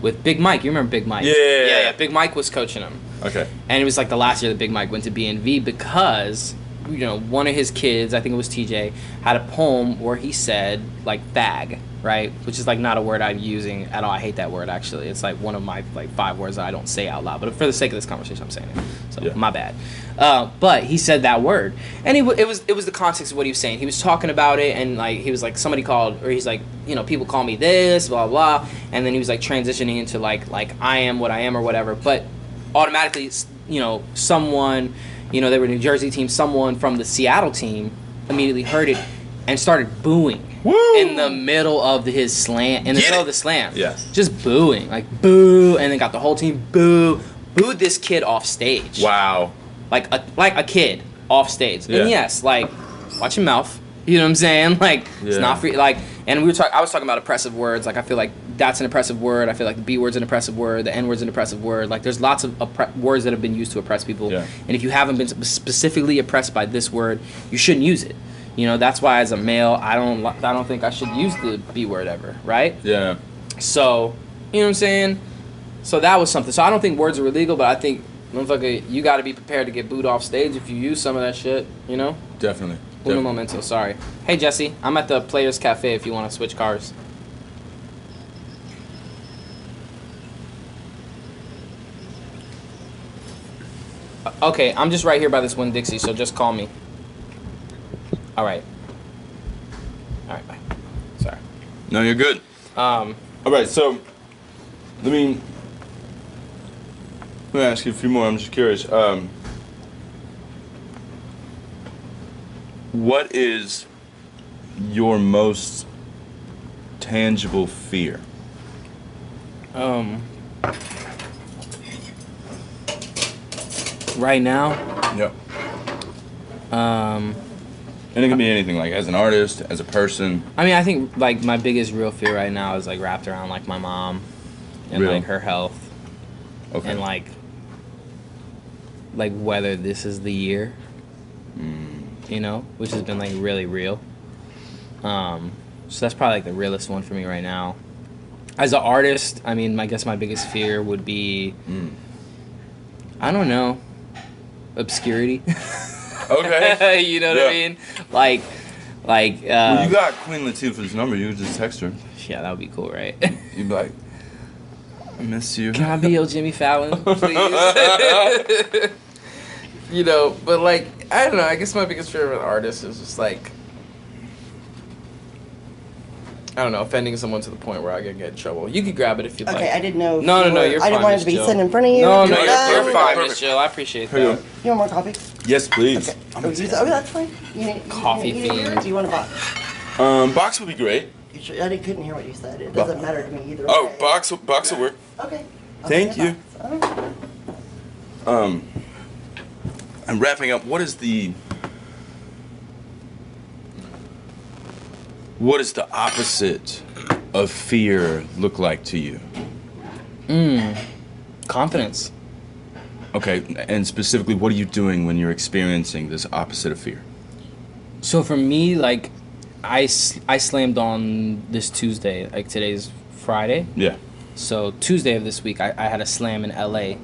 Speaker 2: with Big Mike. You remember Big Mike?
Speaker 1: Yeah.
Speaker 2: Big Mike was coaching him.
Speaker 1: Okay.
Speaker 2: And it was like the last year that Big Mike went to B&V because, one of his kids, I think it was TJ, had a poem where he said, like, fag, right? Which is, like, not a word I'm using at all. I hate that word, actually. It's, like, one of my, like, 5 words that I don't say out loud. But for the sake of this conversation, I'm saying it. So, my bad. But he said that word. And it was the context of what he was saying. He was talking about it, and, like, he was like, somebody called, or he's like, people call me this, blah, blah. And then he was, like, transitioning into, like I am what I am or whatever. But automatically, someone, you know, they were a New Jersey team. Someone from the Seattle team immediately heard it and started booing.
Speaker 1: Woo!
Speaker 2: In the middle of his slam, of the slam,
Speaker 1: Yeah,
Speaker 2: just booing, like boo, and then got the whole team booed this kid off stage.
Speaker 1: Wow,
Speaker 2: like a kid off stage,
Speaker 1: yeah.
Speaker 2: And yes, like watch your mouth. You know what I'm saying? Like it's not free. Like, and I was talking about oppressive words. Like I feel like that's an oppressive word. I feel like the B word's an oppressive word. The N word's an oppressive word. Like there's lots of words that have been used to oppress people.
Speaker 1: Yeah.
Speaker 2: And if you haven't been specifically oppressed by this word, you shouldn't use it. You know, that's why as a male, I don't think I should use the B word ever, right?
Speaker 1: Yeah.
Speaker 2: So, you know what I'm saying? So that was something. So I don't think words are illegal, but I think, motherfucker, you got to be prepared to get booed off stage if you use some of that shit, you know?
Speaker 1: Definitely.
Speaker 2: Uno momento, sorry. Hey, Jesse, I'm at the Players Cafe if you want to switch cars. Okay, I'm just right here by this Winn-Dixie, so just call me. All right, bye. Sorry.
Speaker 1: No, you're good. All right, so let me ask you a few more. I'm just curious. What is your most tangible fear?
Speaker 2: Right now?
Speaker 1: Yep. And it can be anything, like as an artist, as a person.
Speaker 2: I mean, I think like my biggest real fear right now is like wrapped around like my mom and
Speaker 1: Really?
Speaker 2: like her health.
Speaker 1: Okay.
Speaker 2: And like whether this is the year. You know, which has been like really real. So that's probably like the realest one for me right now. As an artist, I mean, I guess my biggest fear would be, I don't know, obscurity.
Speaker 1: Okay.
Speaker 2: You know what I mean? Like.
Speaker 1: Well, you got Queen Latifah's number. You would just text her.
Speaker 2: Yeah, that would be cool, right?
Speaker 1: You'd be like, I miss you.
Speaker 2: Can I be your Jimmy Fallon, please? You know, but like, I don't know. I guess my biggest fear of an artist is just like, I don't know, offending someone to the point where I could get in trouble. You could grab it if you'd like.
Speaker 4: Okay, I didn't know.
Speaker 2: No, you're fine.
Speaker 4: I didn't want it to be sitting in front of you.
Speaker 2: No,
Speaker 1: No,
Speaker 2: you're
Speaker 1: perfect,
Speaker 2: fine,
Speaker 1: perfect.
Speaker 2: Miss Jill. I appreciate
Speaker 1: Here you
Speaker 2: that.
Speaker 1: go.
Speaker 4: You want more coffee?
Speaker 1: Yes, please.
Speaker 4: Okay. Oh, that's fine.
Speaker 2: Coffee
Speaker 4: you need
Speaker 2: fiend.
Speaker 4: Do you want a box?
Speaker 1: Box would be great.
Speaker 4: I couldn't hear what you said. It doesn't matter to me either.
Speaker 1: Oh,
Speaker 4: way.
Speaker 1: box will work.
Speaker 4: Okay.
Speaker 1: Thank you.
Speaker 4: Alright.
Speaker 1: I'm wrapping up. What is the opposite of fear look like to you?
Speaker 2: Confidence.
Speaker 1: Okay, and specifically, what are you doing when you're experiencing this opposite of fear?
Speaker 2: So for me, like, I slammed on this Tuesday. Like, today's Friday.
Speaker 1: Yeah.
Speaker 2: So Tuesday of this week, I had a slam in LA.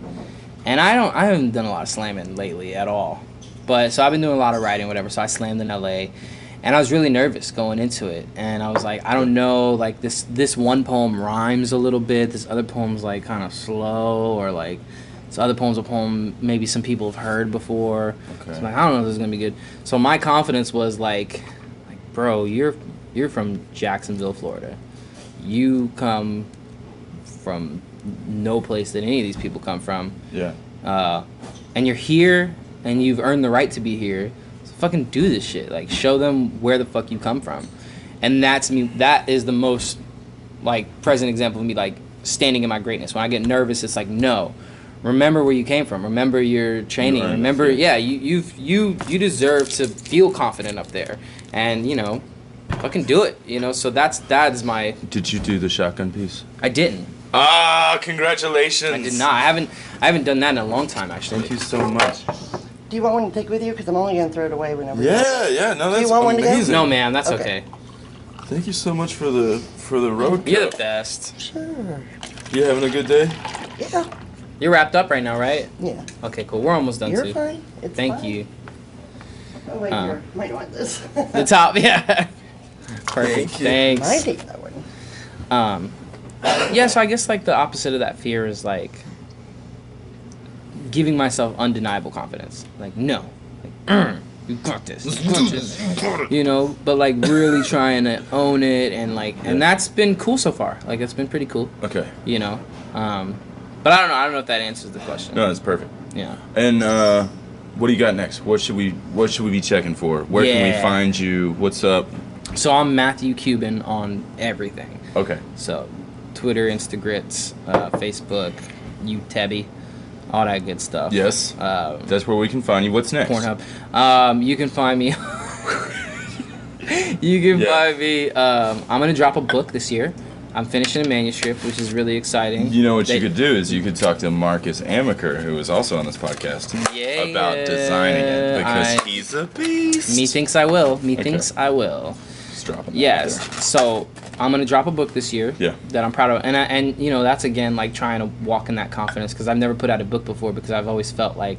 Speaker 2: And I haven't done a lot of slamming lately at all. But, so I've been doing a lot of writing, whatever. So I slammed in LA. And I was really nervous going into it. And I was like, I don't know, like, this one poem rhymes a little bit. This other poem's, like, kind of slow. Or, like, this other poem's a poem maybe some people have heard before.
Speaker 1: Okay.
Speaker 2: So I'm like, I don't know if this is going to be good. So my confidence was, like, bro, you're from Jacksonville, Florida. You come from no place that any of these people come from. Yeah. And you're here, and you've earned the right to be here. So fucking do this shit. Like, show them where the fuck you come from. And that's me. That is the most, like, present example of me, like, standing in my greatness. When I get nervous, it's like, no. Remember where you came from. Remember your training. Remember, you deserve to feel confident up there. And, you know, fucking do it. You know, so that is my...
Speaker 1: Did you do the shotgun piece?
Speaker 2: I didn't.
Speaker 1: Ah, congratulations.
Speaker 2: I did not. I haven't done that in a long time, actually.
Speaker 1: Thank you so much.
Speaker 4: Do you want one to take with you? Because I'm only going to throw it away whenever.
Speaker 1: Yeah, no, that's
Speaker 4: you want one to
Speaker 1: amazing.
Speaker 2: No, man, that's okay.
Speaker 1: Thank you so much for the road
Speaker 2: You're
Speaker 1: trip.
Speaker 2: the best.
Speaker 4: Sure.
Speaker 1: You having a good day?
Speaker 4: Yeah.
Speaker 2: You're wrapped up right now, right?
Speaker 4: Yeah.
Speaker 2: Okay, cool. We're almost done,
Speaker 4: You're
Speaker 2: too.
Speaker 4: fine. It's
Speaker 2: Thank
Speaker 4: fine.
Speaker 2: you.
Speaker 4: Oh, wait, you might want this.
Speaker 2: The top, yeah. Perfect.
Speaker 1: Thank you.
Speaker 2: Thanks.
Speaker 4: I take that one.
Speaker 2: Yeah, so I guess, like, the opposite of that fear is, like, giving myself undeniable confidence. Like, no. Like, you got this. You got this. You know, but, like, really trying to own it and, like, and that's been cool so far. Like, it's been pretty cool.
Speaker 1: Okay.
Speaker 2: You know? But I don't know. I don't know if that answers the question.
Speaker 1: No, that's perfect.
Speaker 2: Yeah.
Speaker 1: And What do you got next? What should we be checking for? Where can we find you? What's up?
Speaker 2: So I'm Matthew Cuban on everything.
Speaker 1: Okay.
Speaker 2: So Twitter, Instagrits, Facebook, UTEBI, all that good stuff.
Speaker 1: Yes. That's where we can find you. What's next?
Speaker 2: Pornhub. You can find me. Find me. I'm gonna drop a book this year. I'm finishing a manuscript, which is really exciting.
Speaker 1: You know what you could do is you could talk to Marcus Amaker, who is also on this podcast, about designing it, because he's a beast.
Speaker 2: Methinks I will. Methinks I will.
Speaker 1: Just drop it.
Speaker 2: Yes. So I'm gonna drop a book this year.
Speaker 1: Yeah. That
Speaker 2: I'm proud of, and you know, that's again like trying to walk in that confidence, because I've never put out a book before, because I've always felt like,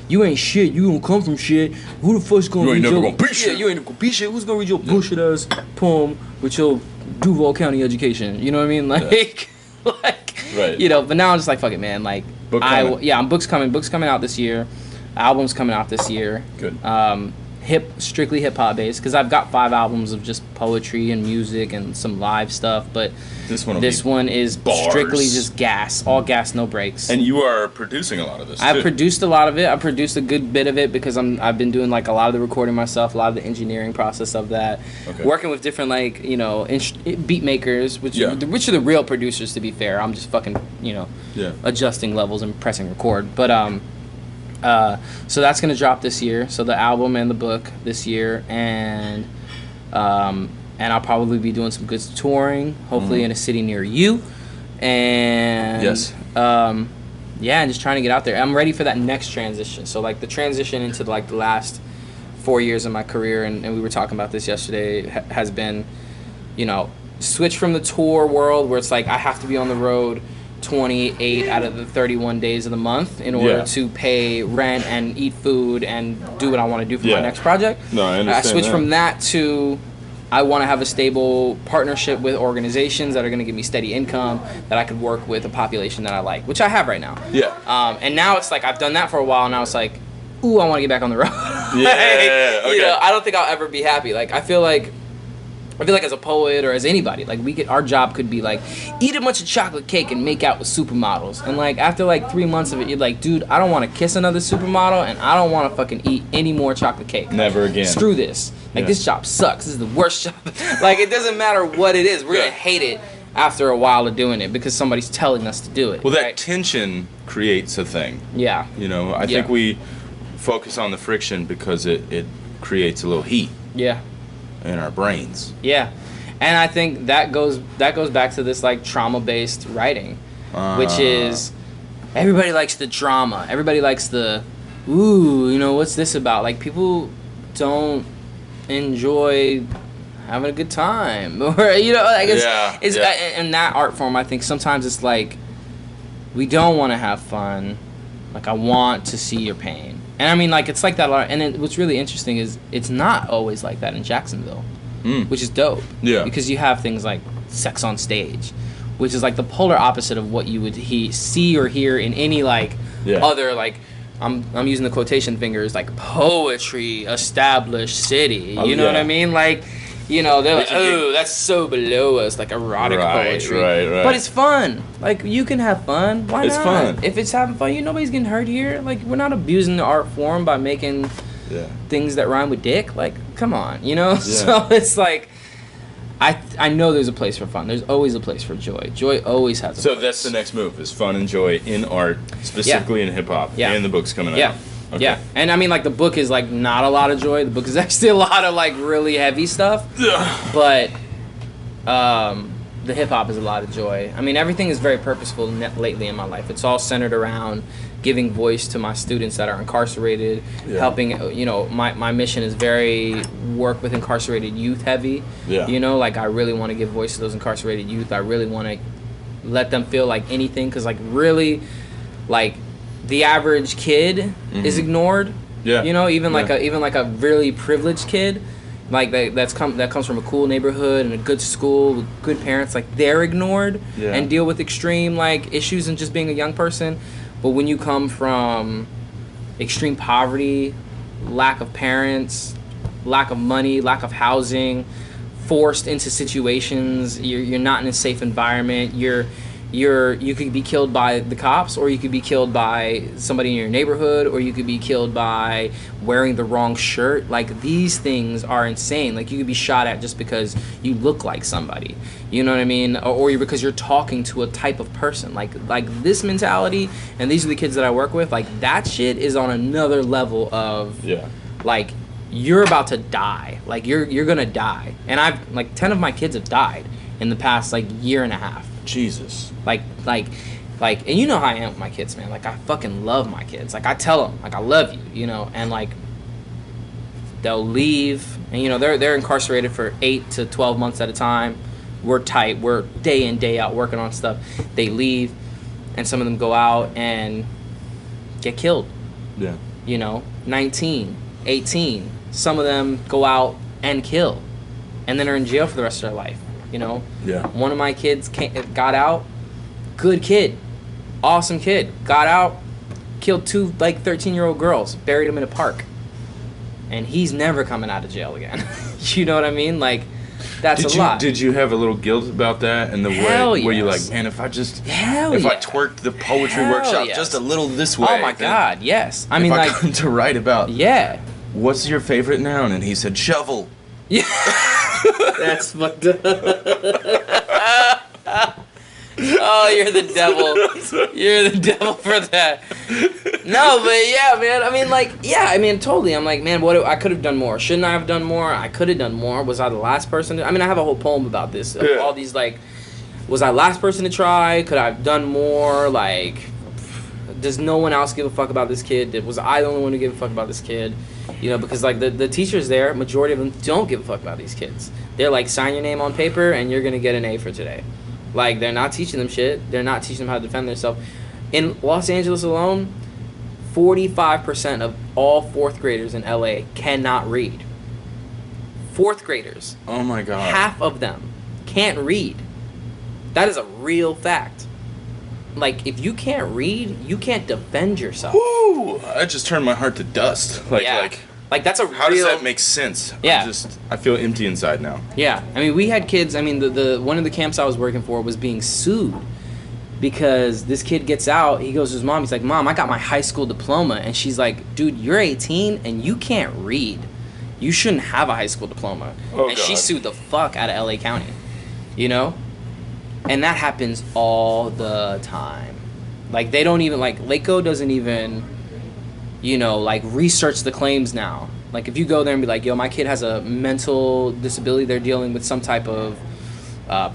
Speaker 2: you ain't shit. You don't come from shit. Who the fuck's gonna read your... You ain't never gonna be shit. You ain't never gonna be shit. Who's gonna read your bullshit ass poem with your Duval County education? You know what I mean? Like,
Speaker 1: right.
Speaker 2: You know. But now I'm just like, fuck it, man. Like, books coming. Books coming out this year. Albums coming out this year.
Speaker 1: Good.
Speaker 2: Strictly hip hop based, because I've got 5 albums of just poetry and music and some live stuff, but this one is bars. Strictly just gas, all gas, no breaks.
Speaker 1: And you are producing a lot of this.
Speaker 2: I've produced a lot of it. I produced a good bit of it, because I've been doing like a lot of the recording myself, a lot of the engineering process of that, working with different like, you know, beat makers, which are the real producers, to be fair. I'm just fucking, you know, adjusting levels and pressing record, but so that's gonna drop this year. So the album and the book this year, and I'll probably be doing some good touring, hopefully in a city near you, and and just trying to get out there. I'm ready for that next transition. So like the transition into like the last 4 years of my career, and we were talking about this yesterday, has been, you know, switch from the tour world where it's like I have to be on the road 28 out of the 31 days of the month in order to pay rent and eat food and do what I want to do for my next project.
Speaker 1: No, I understand.
Speaker 2: I switched from that to I want to have a stable partnership with organizations that are going to give me steady income, that I could work with a population that I like, which I have right now.
Speaker 1: Yeah.
Speaker 2: And now it's like I've done that for a while, and now it's like, ooh, I want to get back on the road.
Speaker 1: Okay.
Speaker 2: You know, I don't think I'll ever be happy. Like I feel like as a poet or as anybody, like our job could be like, eat a bunch of chocolate cake and make out with supermodels. And like after like 3 months of it, you're like, dude, I don't want to kiss another supermodel, and I don't want to fucking eat any more chocolate cake.
Speaker 1: Never again.
Speaker 2: Screw this. Like this job sucks. This is the worst job. Like it doesn't matter what it is. We're gonna hate it after a while of doing it because somebody's telling us to do it.
Speaker 1: Well, that tension creates a thing.
Speaker 2: Yeah.
Speaker 1: You know, I think we focus on the friction because it creates a little heat.
Speaker 2: Yeah.
Speaker 1: In our brains.
Speaker 2: Yeah. And I think that goes back to this like trauma-based writing, which is everybody likes the drama. Everybody likes the, ooh, you know, what's this about? Like people don't enjoy having a good time, or you know, I guess it's in that art form. I think sometimes it's like we don't want to have fun. Like I want to see your pain. And I mean, like, it's like that a lot. And what's really interesting is it's not always like that in Jacksonville, which is dope. Yeah. Because you have things like sex on stage, which is like the polar opposite of what you would see or hear in any like other like I'm using the quotation fingers like poetry established city. You know what I mean? Like, you know, they're like, oh, that's so below us, like erotic poetry. Right. But it's fun. Like, you can have fun. Why not? It's fun. If it's having fun, nobody's getting hurt here. Like, we're not abusing the art form by making things that rhyme with dick. Like, come on, you know? Yeah. So it's like, I know there's a place for fun. There's always a place for joy. Joy always has a place. So that's the next move, is fun and joy in art, specifically in hip-hop. Yeah. And the book's coming out. Okay. Yeah, and I mean, like, the book is, like, not a lot of joy. The book is actually a lot of, like, really heavy stuff. But the hip-hop is a lot of joy. I mean, everything is very purposeful lately in my life. It's all centered around giving voice to my students that are incarcerated, helping, you know, my mission is very work with incarcerated youth heavy. Yeah. You know, like, I really want to give voice to those incarcerated youth. I really want to let them feel like anything, because, like, really, like, the average kid is ignored. Yeah. You know, even like a really privileged kid, like that comes from a cool neighborhood and a good school with good parents, like they're ignored and deal with extreme like issues and just being a young person. But when you come from extreme poverty, lack of parents, lack of money, lack of housing, forced into situations, you're not in a safe environment, you could be killed by the cops, or you could be killed by somebody in your neighborhood, or you could be killed by wearing the wrong shirt. Like, these things are insane. Like, you could be shot at just because you look like somebody, you know what I mean, or because you're talking to a type of person. Like this mentality, and these are the kids that I work with. Like, that shit is on another level of like, you're about to die. Like, you're gonna die. And I've, like, 10 of my kids have died in the past, like, year and a half.
Speaker 1: Jesus.
Speaker 2: Like, and you know how I am with my kids, man. Like, I fucking love my kids. Like, I tell them, like, I love you, you know, and, like, they'll leave, and, you know, they're incarcerated for 8 to 12 months at a time. We're tight. We're day in, day out working on stuff. They leave, and some of them go out and get killed.
Speaker 1: Yeah.
Speaker 2: You know, 19, 18. Some of them go out and kill, and then are in jail for the rest of their life. You know, one of my kids got out, good kid, awesome kid, got out, killed 2 like 13-year-old girls, buried them in a park, and he's never coming out of jail again. You know what I mean? Like, that's a lot.
Speaker 1: Did you have a little guilt about that, and the way where you're like, man, if I twerked the poetry workshop just a little this way?
Speaker 2: Oh my God, yes. I mean, like,
Speaker 1: come to write about what's your favorite noun, and he said shovel.
Speaker 2: Yeah. That's fucked up. Oh, you're the devil. You're the devil for that. No, but yeah, man. I mean, totally. I'm like, man, I could have done more. Shouldn't I have done more? I could have done more. Was I the last person I have a whole poem about this. Of all these, like, was I last person to try? Could I have done more? Like, does no one else give a fuck about this kid? Was I the only one who gave a fuck about this kid? You know, because, like, the teachers there, majority of them don't give a fuck about these kids. They're like, sign your name on paper and you're going to get an A for today. Like, they're not teaching them shit. They're not teaching them how to defend themselves. In Los Angeles alone, 45% of all 4th graders in LA cannot read. 4th graders.
Speaker 1: Oh, my God.
Speaker 2: Half of them can't read. That is a real fact. Like, if you can't read, you can't defend yourself.
Speaker 1: Woo! I just turned my heart to dust. Like, that's a real... How does that make sense?
Speaker 2: Yeah.
Speaker 1: I feel empty inside now.
Speaker 2: Yeah. I mean, we had kids... I mean, the one of the camps I was working for was being sued because this kid gets out. He goes to his mom. He's like, Mom, I got my high school diploma. And she's like, dude, you're 18 and you can't read. You shouldn't have a high school diploma.
Speaker 1: Oh,
Speaker 2: and
Speaker 1: God.
Speaker 2: she sued the fuck out of LA County. You know? And that happens all the time. Like, they don't even... Like, LACO doesn't even... you know, like, research the claims now. Like, if you go there and be like, yo, my kid has a mental disability, they're dealing with some type of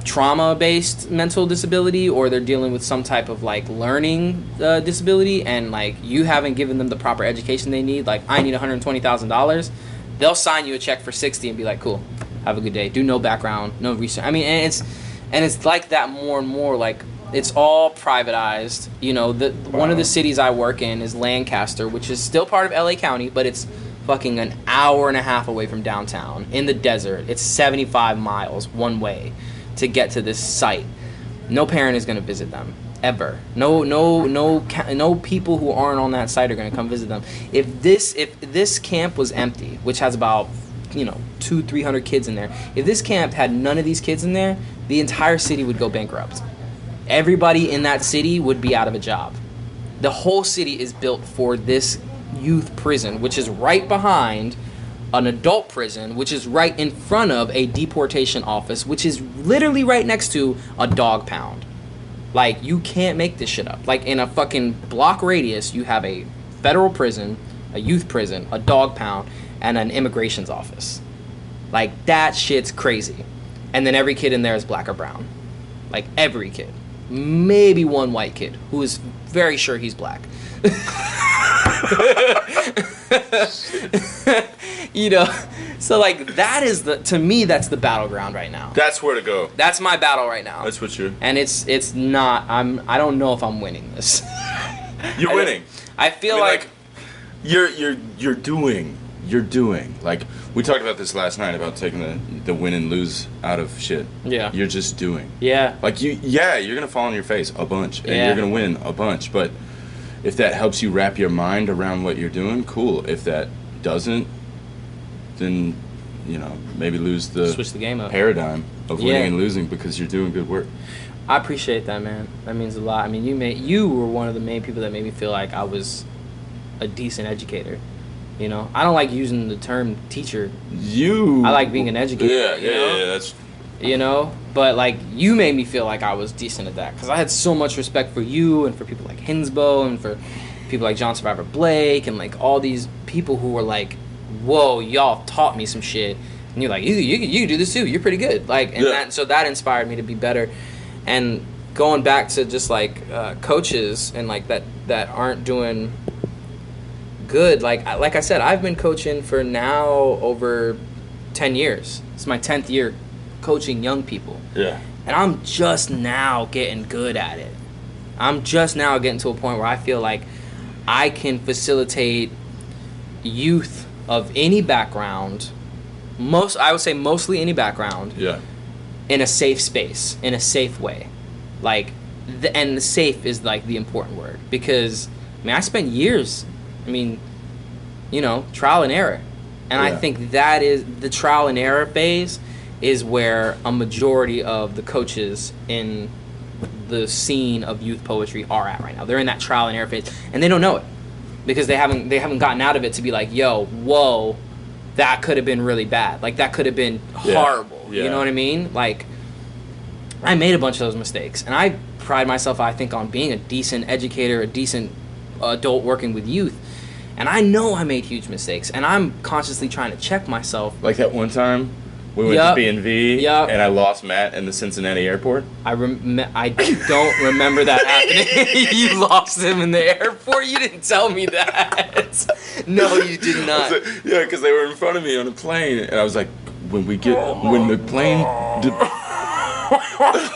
Speaker 2: trauma-based mental disability, or they're dealing with some type of, like, learning disability, and, like, you haven't given them the proper education they need, like, I need $120,000, they'll sign you a check for $60 and be like, cool, have a good day. Do no background, no research. I mean, and it's like that more and more, like, it's all privatized. You know, one of the cities I work in is Lancaster, which is still part of LA County, but it's fucking an hour and a half away from downtown in the desert. It's 75 miles one way to get to this site. No parent is going to visit them ever. No people who aren't on that site are going to come visit them. If this camp was empty, which has about 200-300 kids in there, if this camp had none of these kids in there, the entire city would go bankrupt. Everybody in that city would be out of a job. The whole city is built for this youth prison, which is right behind an adult prison, which is right in front of a deportation office, which is literally right next to a dog pound. Like, you can't make this shit up. Like, in a fucking block radius, you have a federal prison, a youth prison, a dog pound, and an immigrations office. Like, that shit's crazy. And then every kid in there is black or brown. Like, every kid. Maybe one white kid who is very sure he's black. So, like, that is to me, that's the battleground right now.
Speaker 1: That's where to go.
Speaker 2: That's my battle right now.
Speaker 1: That's what you're...
Speaker 2: And it's not, I don't know if I'm winning this.
Speaker 1: You're winning.
Speaker 2: I feel like
Speaker 1: you're doing. Like, we talked about this last night about taking the win and lose out of shit.
Speaker 2: Yeah.
Speaker 1: You're just doing.
Speaker 2: Yeah.
Speaker 1: Like, you're going to fall on your face a bunch, and you're going to win a bunch, but if that helps you wrap your mind around what you're doing, cool. If that doesn't, then, maybe switch the
Speaker 2: game up.
Speaker 1: Paradigm of winning and losing because you're doing good work.
Speaker 2: I appreciate that, man. That means a lot. I mean, you were one of the main people that made me feel like I was a decent educator. You know, I don't like using the term teacher. I like being an educator.
Speaker 1: Yeah, that's.
Speaker 2: You know, but like you made me feel like I was decent at that because I had so much respect for you and for people like Hinsbo and for people like John Survivor Blake and like all these people who were like, whoa, y'all taught me some shit, and you're like, you can do this too, you're pretty good, like, and so that inspired me to be better. And going back to just like coaches and like that aren't doing good, like I said, I've been coaching for now over 10 years. It's my 10th year coaching young people.
Speaker 1: Yeah.
Speaker 2: And I'm just now getting good at it. I'm just now getting to a point where I feel like I can facilitate youth of any background, I would say mostly any background, in a safe space, in a safe way. Like, and the safe is like the important word, because I mean, I spent years, trial and error. And I think that is the trial and error phase is where a majority of the coaches in the scene of youth poetry are at right now. They're in that trial and error phase, and they don't know it because they haven't gotten out of it to be like, yo, whoa, that could have been really bad. Like, that could have been horrible. You know what I mean? Like, I made a bunch of those mistakes, and I pride myself, I think, on being a decent educator, a decent adult working with youth. And I know I made huge mistakes, and I'm consciously trying to check myself.
Speaker 1: Like that one time we went to B&V, and I lost Matt in the Cincinnati airport.
Speaker 2: I don't remember that happening. You lost him in the airport? You didn't tell me that. No, you did not.
Speaker 1: Yeah, because they were in front of me on a plane, and I was like, when the plane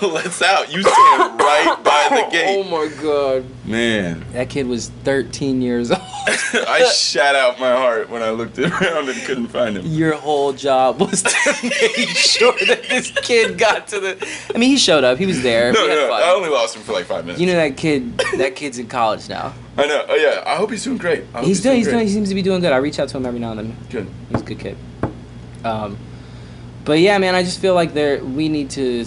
Speaker 1: lets out, you stand right by the gate.
Speaker 2: Oh my God.
Speaker 1: Man.
Speaker 2: That kid was 13 years old.
Speaker 1: I shat out my heart when I looked around and couldn't find him.
Speaker 2: Your whole job was to make sure that this kid got to the... I mean, he showed up. He was there.
Speaker 1: No, I only lost him for like 5 minutes.
Speaker 2: You know that kid's in college now.
Speaker 1: I know. Oh, yeah. I hope he's doing great.
Speaker 2: He's doing. He seems to be doing good. I reach out to him every now and then.
Speaker 1: Good.
Speaker 2: He's a good kid. But yeah, man, I just feel like we need to...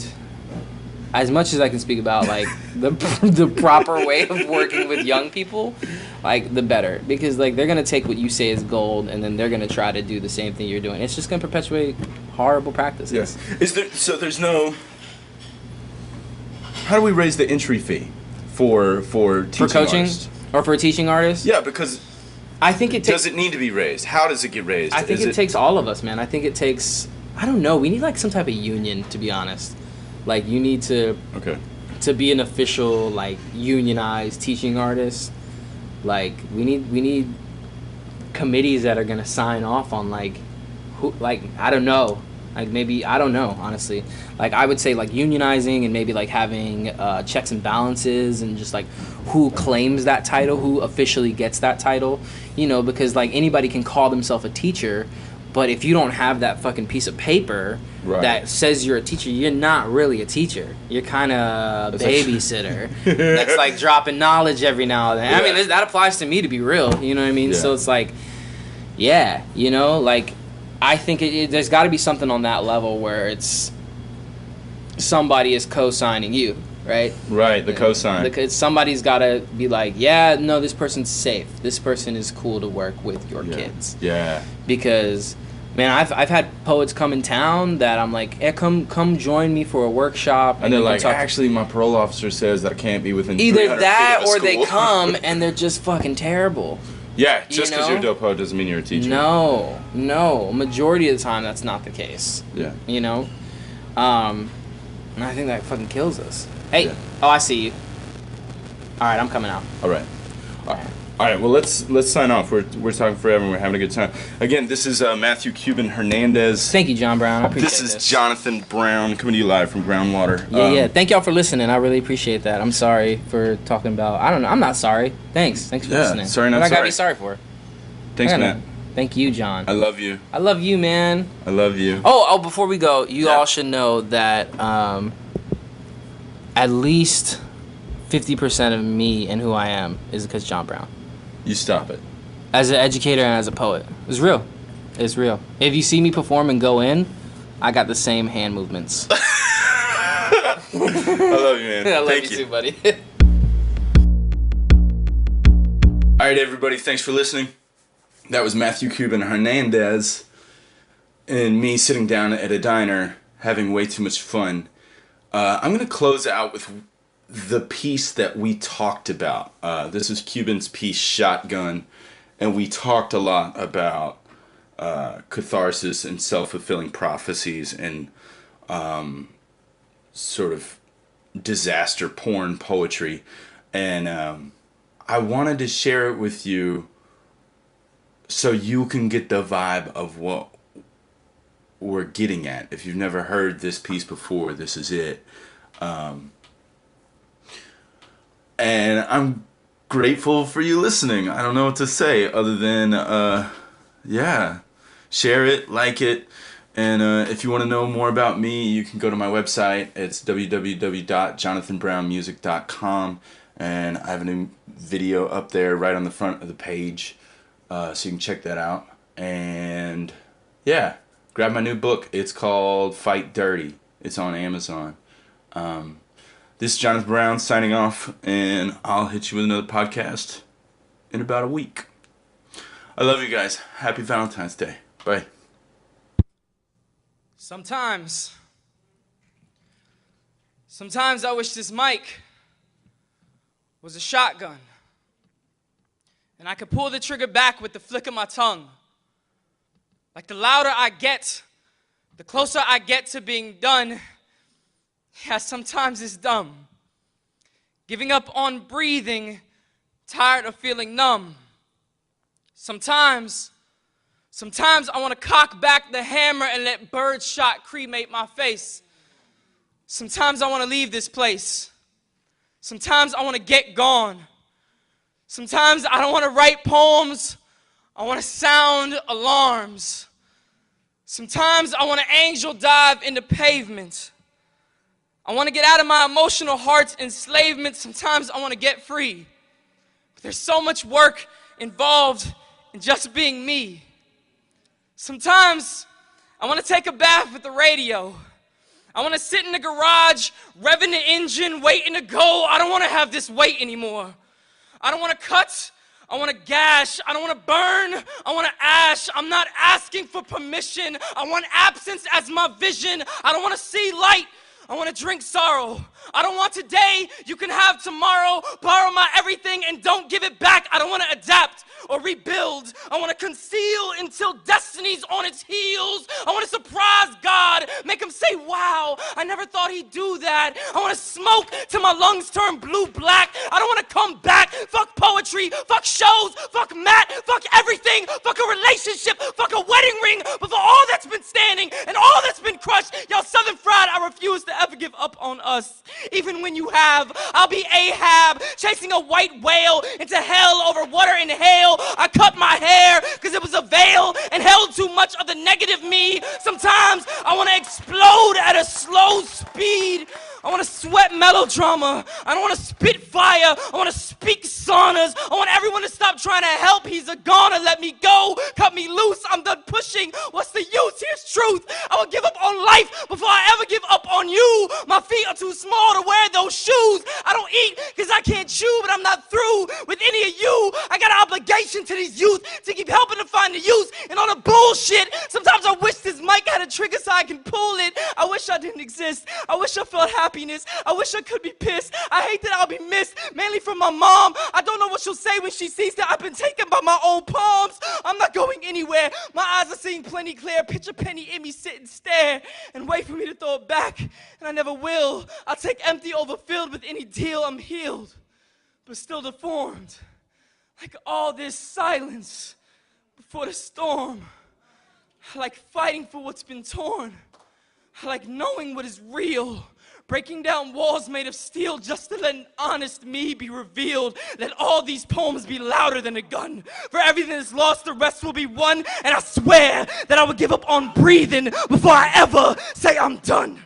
Speaker 2: As much as I can speak about like the proper way of working with young people, like the better, because like they're gonna take what you say as gold and then they're gonna try to do the same thing you're doing. It's just gonna perpetuate horrible practices.
Speaker 1: Yes. There's no. How do we raise the entry fee for teaching
Speaker 2: coaching
Speaker 1: artists?
Speaker 2: Or for a teaching artist?
Speaker 1: Yeah, because
Speaker 2: I think it
Speaker 1: does it need to be raised? How does it get raised?
Speaker 2: I think it takes all of us, man. I think it takes. I don't know. We need like some type of union, to be honest. Like, you need to be an official, like, unionized teaching artist. Like, we need committees that are gonna sign off on like who, like, I don't know, like maybe I don't know, honestly. Like, I would say like unionizing and maybe like having checks and balances and just like who claims that title, who officially gets that title, you know, because like anybody can call themselves a teacher. But if you don't have that fucking piece of paper that says you're a teacher, you're not really a teacher. You're kind of a babysitter that's like dropping knowledge every now and then. Yeah. I mean, that applies to me, to be real. You know what I mean? Yeah. So it's like, yeah, you know, like I think there's got to be something on that level where it's somebody is co-signing you, right?
Speaker 1: Right, the cosign.
Speaker 2: Because somebody's got to be like, yeah, no, this person's safe. This person is cool to work with your kids.
Speaker 1: Yeah.
Speaker 2: Because... Man, I've had poets come in town that I'm like, hey, come join me for a workshop.
Speaker 1: And they're like, actually, my parole officer says that I can't be within 300
Speaker 2: either that
Speaker 1: feet of a
Speaker 2: or
Speaker 1: school.
Speaker 2: they come and they're just fucking terrible.
Speaker 1: Yeah, just because you're a dope poet doesn't mean you're a teacher.
Speaker 2: No. Majority of the time, that's not the case.
Speaker 1: Yeah.
Speaker 2: You know? And I think that fucking kills us. Hey, I see you. All right, I'm coming out.
Speaker 1: All right. All right, well, let's sign off. We're talking forever and we're having a good time. Again, this is Matthew Cuban Hernandez.
Speaker 2: Thank you, John Brown. I appreciate
Speaker 1: this. This is Jonathan Brown coming to you live from Groundwater.
Speaker 2: Yeah. Thank y'all for listening. I really appreciate that. I'm sorry for talking about... I don't know. I'm not sorry. Thanks for listening.
Speaker 1: Sorry, not
Speaker 2: what
Speaker 1: sorry.
Speaker 2: I gotta be sorry for?
Speaker 1: Thanks, Matt.
Speaker 2: Thank you, John.
Speaker 1: I love you.
Speaker 2: I love you, man.
Speaker 1: I love you.
Speaker 2: Oh, before we go, you all should know that at least 50% of me and who I am is because John Brown.
Speaker 1: You stop it.
Speaker 2: As an educator and as a poet. It's real. It's real. If you see me perform and go in, I got the same hand movements.
Speaker 1: I love you, man.
Speaker 2: I love
Speaker 1: Thank
Speaker 2: you too, buddy.
Speaker 1: All right, everybody. Thanks for listening. That was Matthew Cuban Hernandez and me sitting down at a diner having way too much fun. I'm going to close out with the piece that we talked about. This is Cuban's piece, Shotgun, and we talked a lot about catharsis and self-fulfilling prophecies and sort of disaster porn poetry. And I wanted to share it with you so you can get the vibe of what we're getting at. If you've never heard this piece before, this is it. And I'm grateful for you listening. I don't know what to say other than, yeah, share it, like it. And if you want to know more about me, you can go to my website. It's www.jonathanbrownmusic.com. And I have a new video up there right on the front of the page. So you can check that out. And yeah, grab my new book. It's called Fight Dirty. It's on Amazon. This is Jonathan Brown signing off, and I'll hit you with another podcast in about a week. I love you guys. Happy Valentine's Day. Bye.
Speaker 5: Sometimes I wish this mic was a shotgun, and I could pull the trigger back with the flick of my tongue. Like the louder I get, the closer I get to being done. Yeah, sometimes it's dumb. Giving up on breathing, tired of feeling numb. Sometimes I want to cock back the hammer and let birdshot cremate my face. Sometimes I want to leave this place. Sometimes I want to get gone. Sometimes I don't want to write poems. I want to sound alarms. Sometimes I want to angel dive into pavement. I want to get out of my emotional heart's enslavement. Sometimes I want to get free. But there's so much work involved in just being me. Sometimes I want to take a bath with the radio. I want to sit in the garage, revving the engine, waiting to go. I don't want to have this wait anymore. I don't want to cut. I want to gash. I don't want to burn. I want to ash. I'm not asking for permission. I want absence as my vision. I don't want to see light. I want to drink sorrow. I don't want today, you can have tomorrow. Borrow my everything and don't give it back. I don't want to adapt or rebuild. I want to conceal until destiny's on its heels. I want to surprise God, make him say, wow, I never thought he'd do that. I want to smoke till my lungs turn blue-black. I don't want to come back. Fuck poetry, fuck shows, fuck Matt, fuck everything, fuck a relationship, fuck a wedding ring. But for all that's been standing and all that's been crushed, y'all Southern Fried, I refuse to ever give up on us. Even when you have, I'll be Ahab, chasing a white whale into hell over water and hail. I cut my hair because it was a veil and held too much of the negative me. Sometimes I want to explode at a slow speed. I want to sweat melodrama. I don't want to spit fire. I want to speak saunas. I want everyone to stop trying to help. He's a goner. Let me go. Cut me loose. I'm done pushing. What's the use? Here's truth. I will give up on life before I ever give up on you. My feet are too small to wear those shoes. I don't eat because I can't chew, but I'm not through with any of you. I got an obligation to these youth to keep helping to find the use and all the bullshit. Sometimes I wish this mic had a trigger so I can pull it. I wish I didn't exist. I wish I felt happy. I wish I could be pissed. I hate that I'll be missed, mainly from my mom. I don't know what she'll say when she sees that I've been taken by my own palms. I'm not going anywhere. My eyes are seeing plenty clear. Picture penny in me, sit and stare and wait for me to throw it back, and I never will. I'll take empty over filled with any deal. I'm healed, but still deformed. Like all this silence before the storm. I like fighting for what's been torn. I like knowing what is real. Breaking down walls made of steel just to let an honest me be revealed. Let all these poems be louder than a gun. For everything that's lost, the rest will be won. And I swear that I would give up on breathing before I ever say I'm done.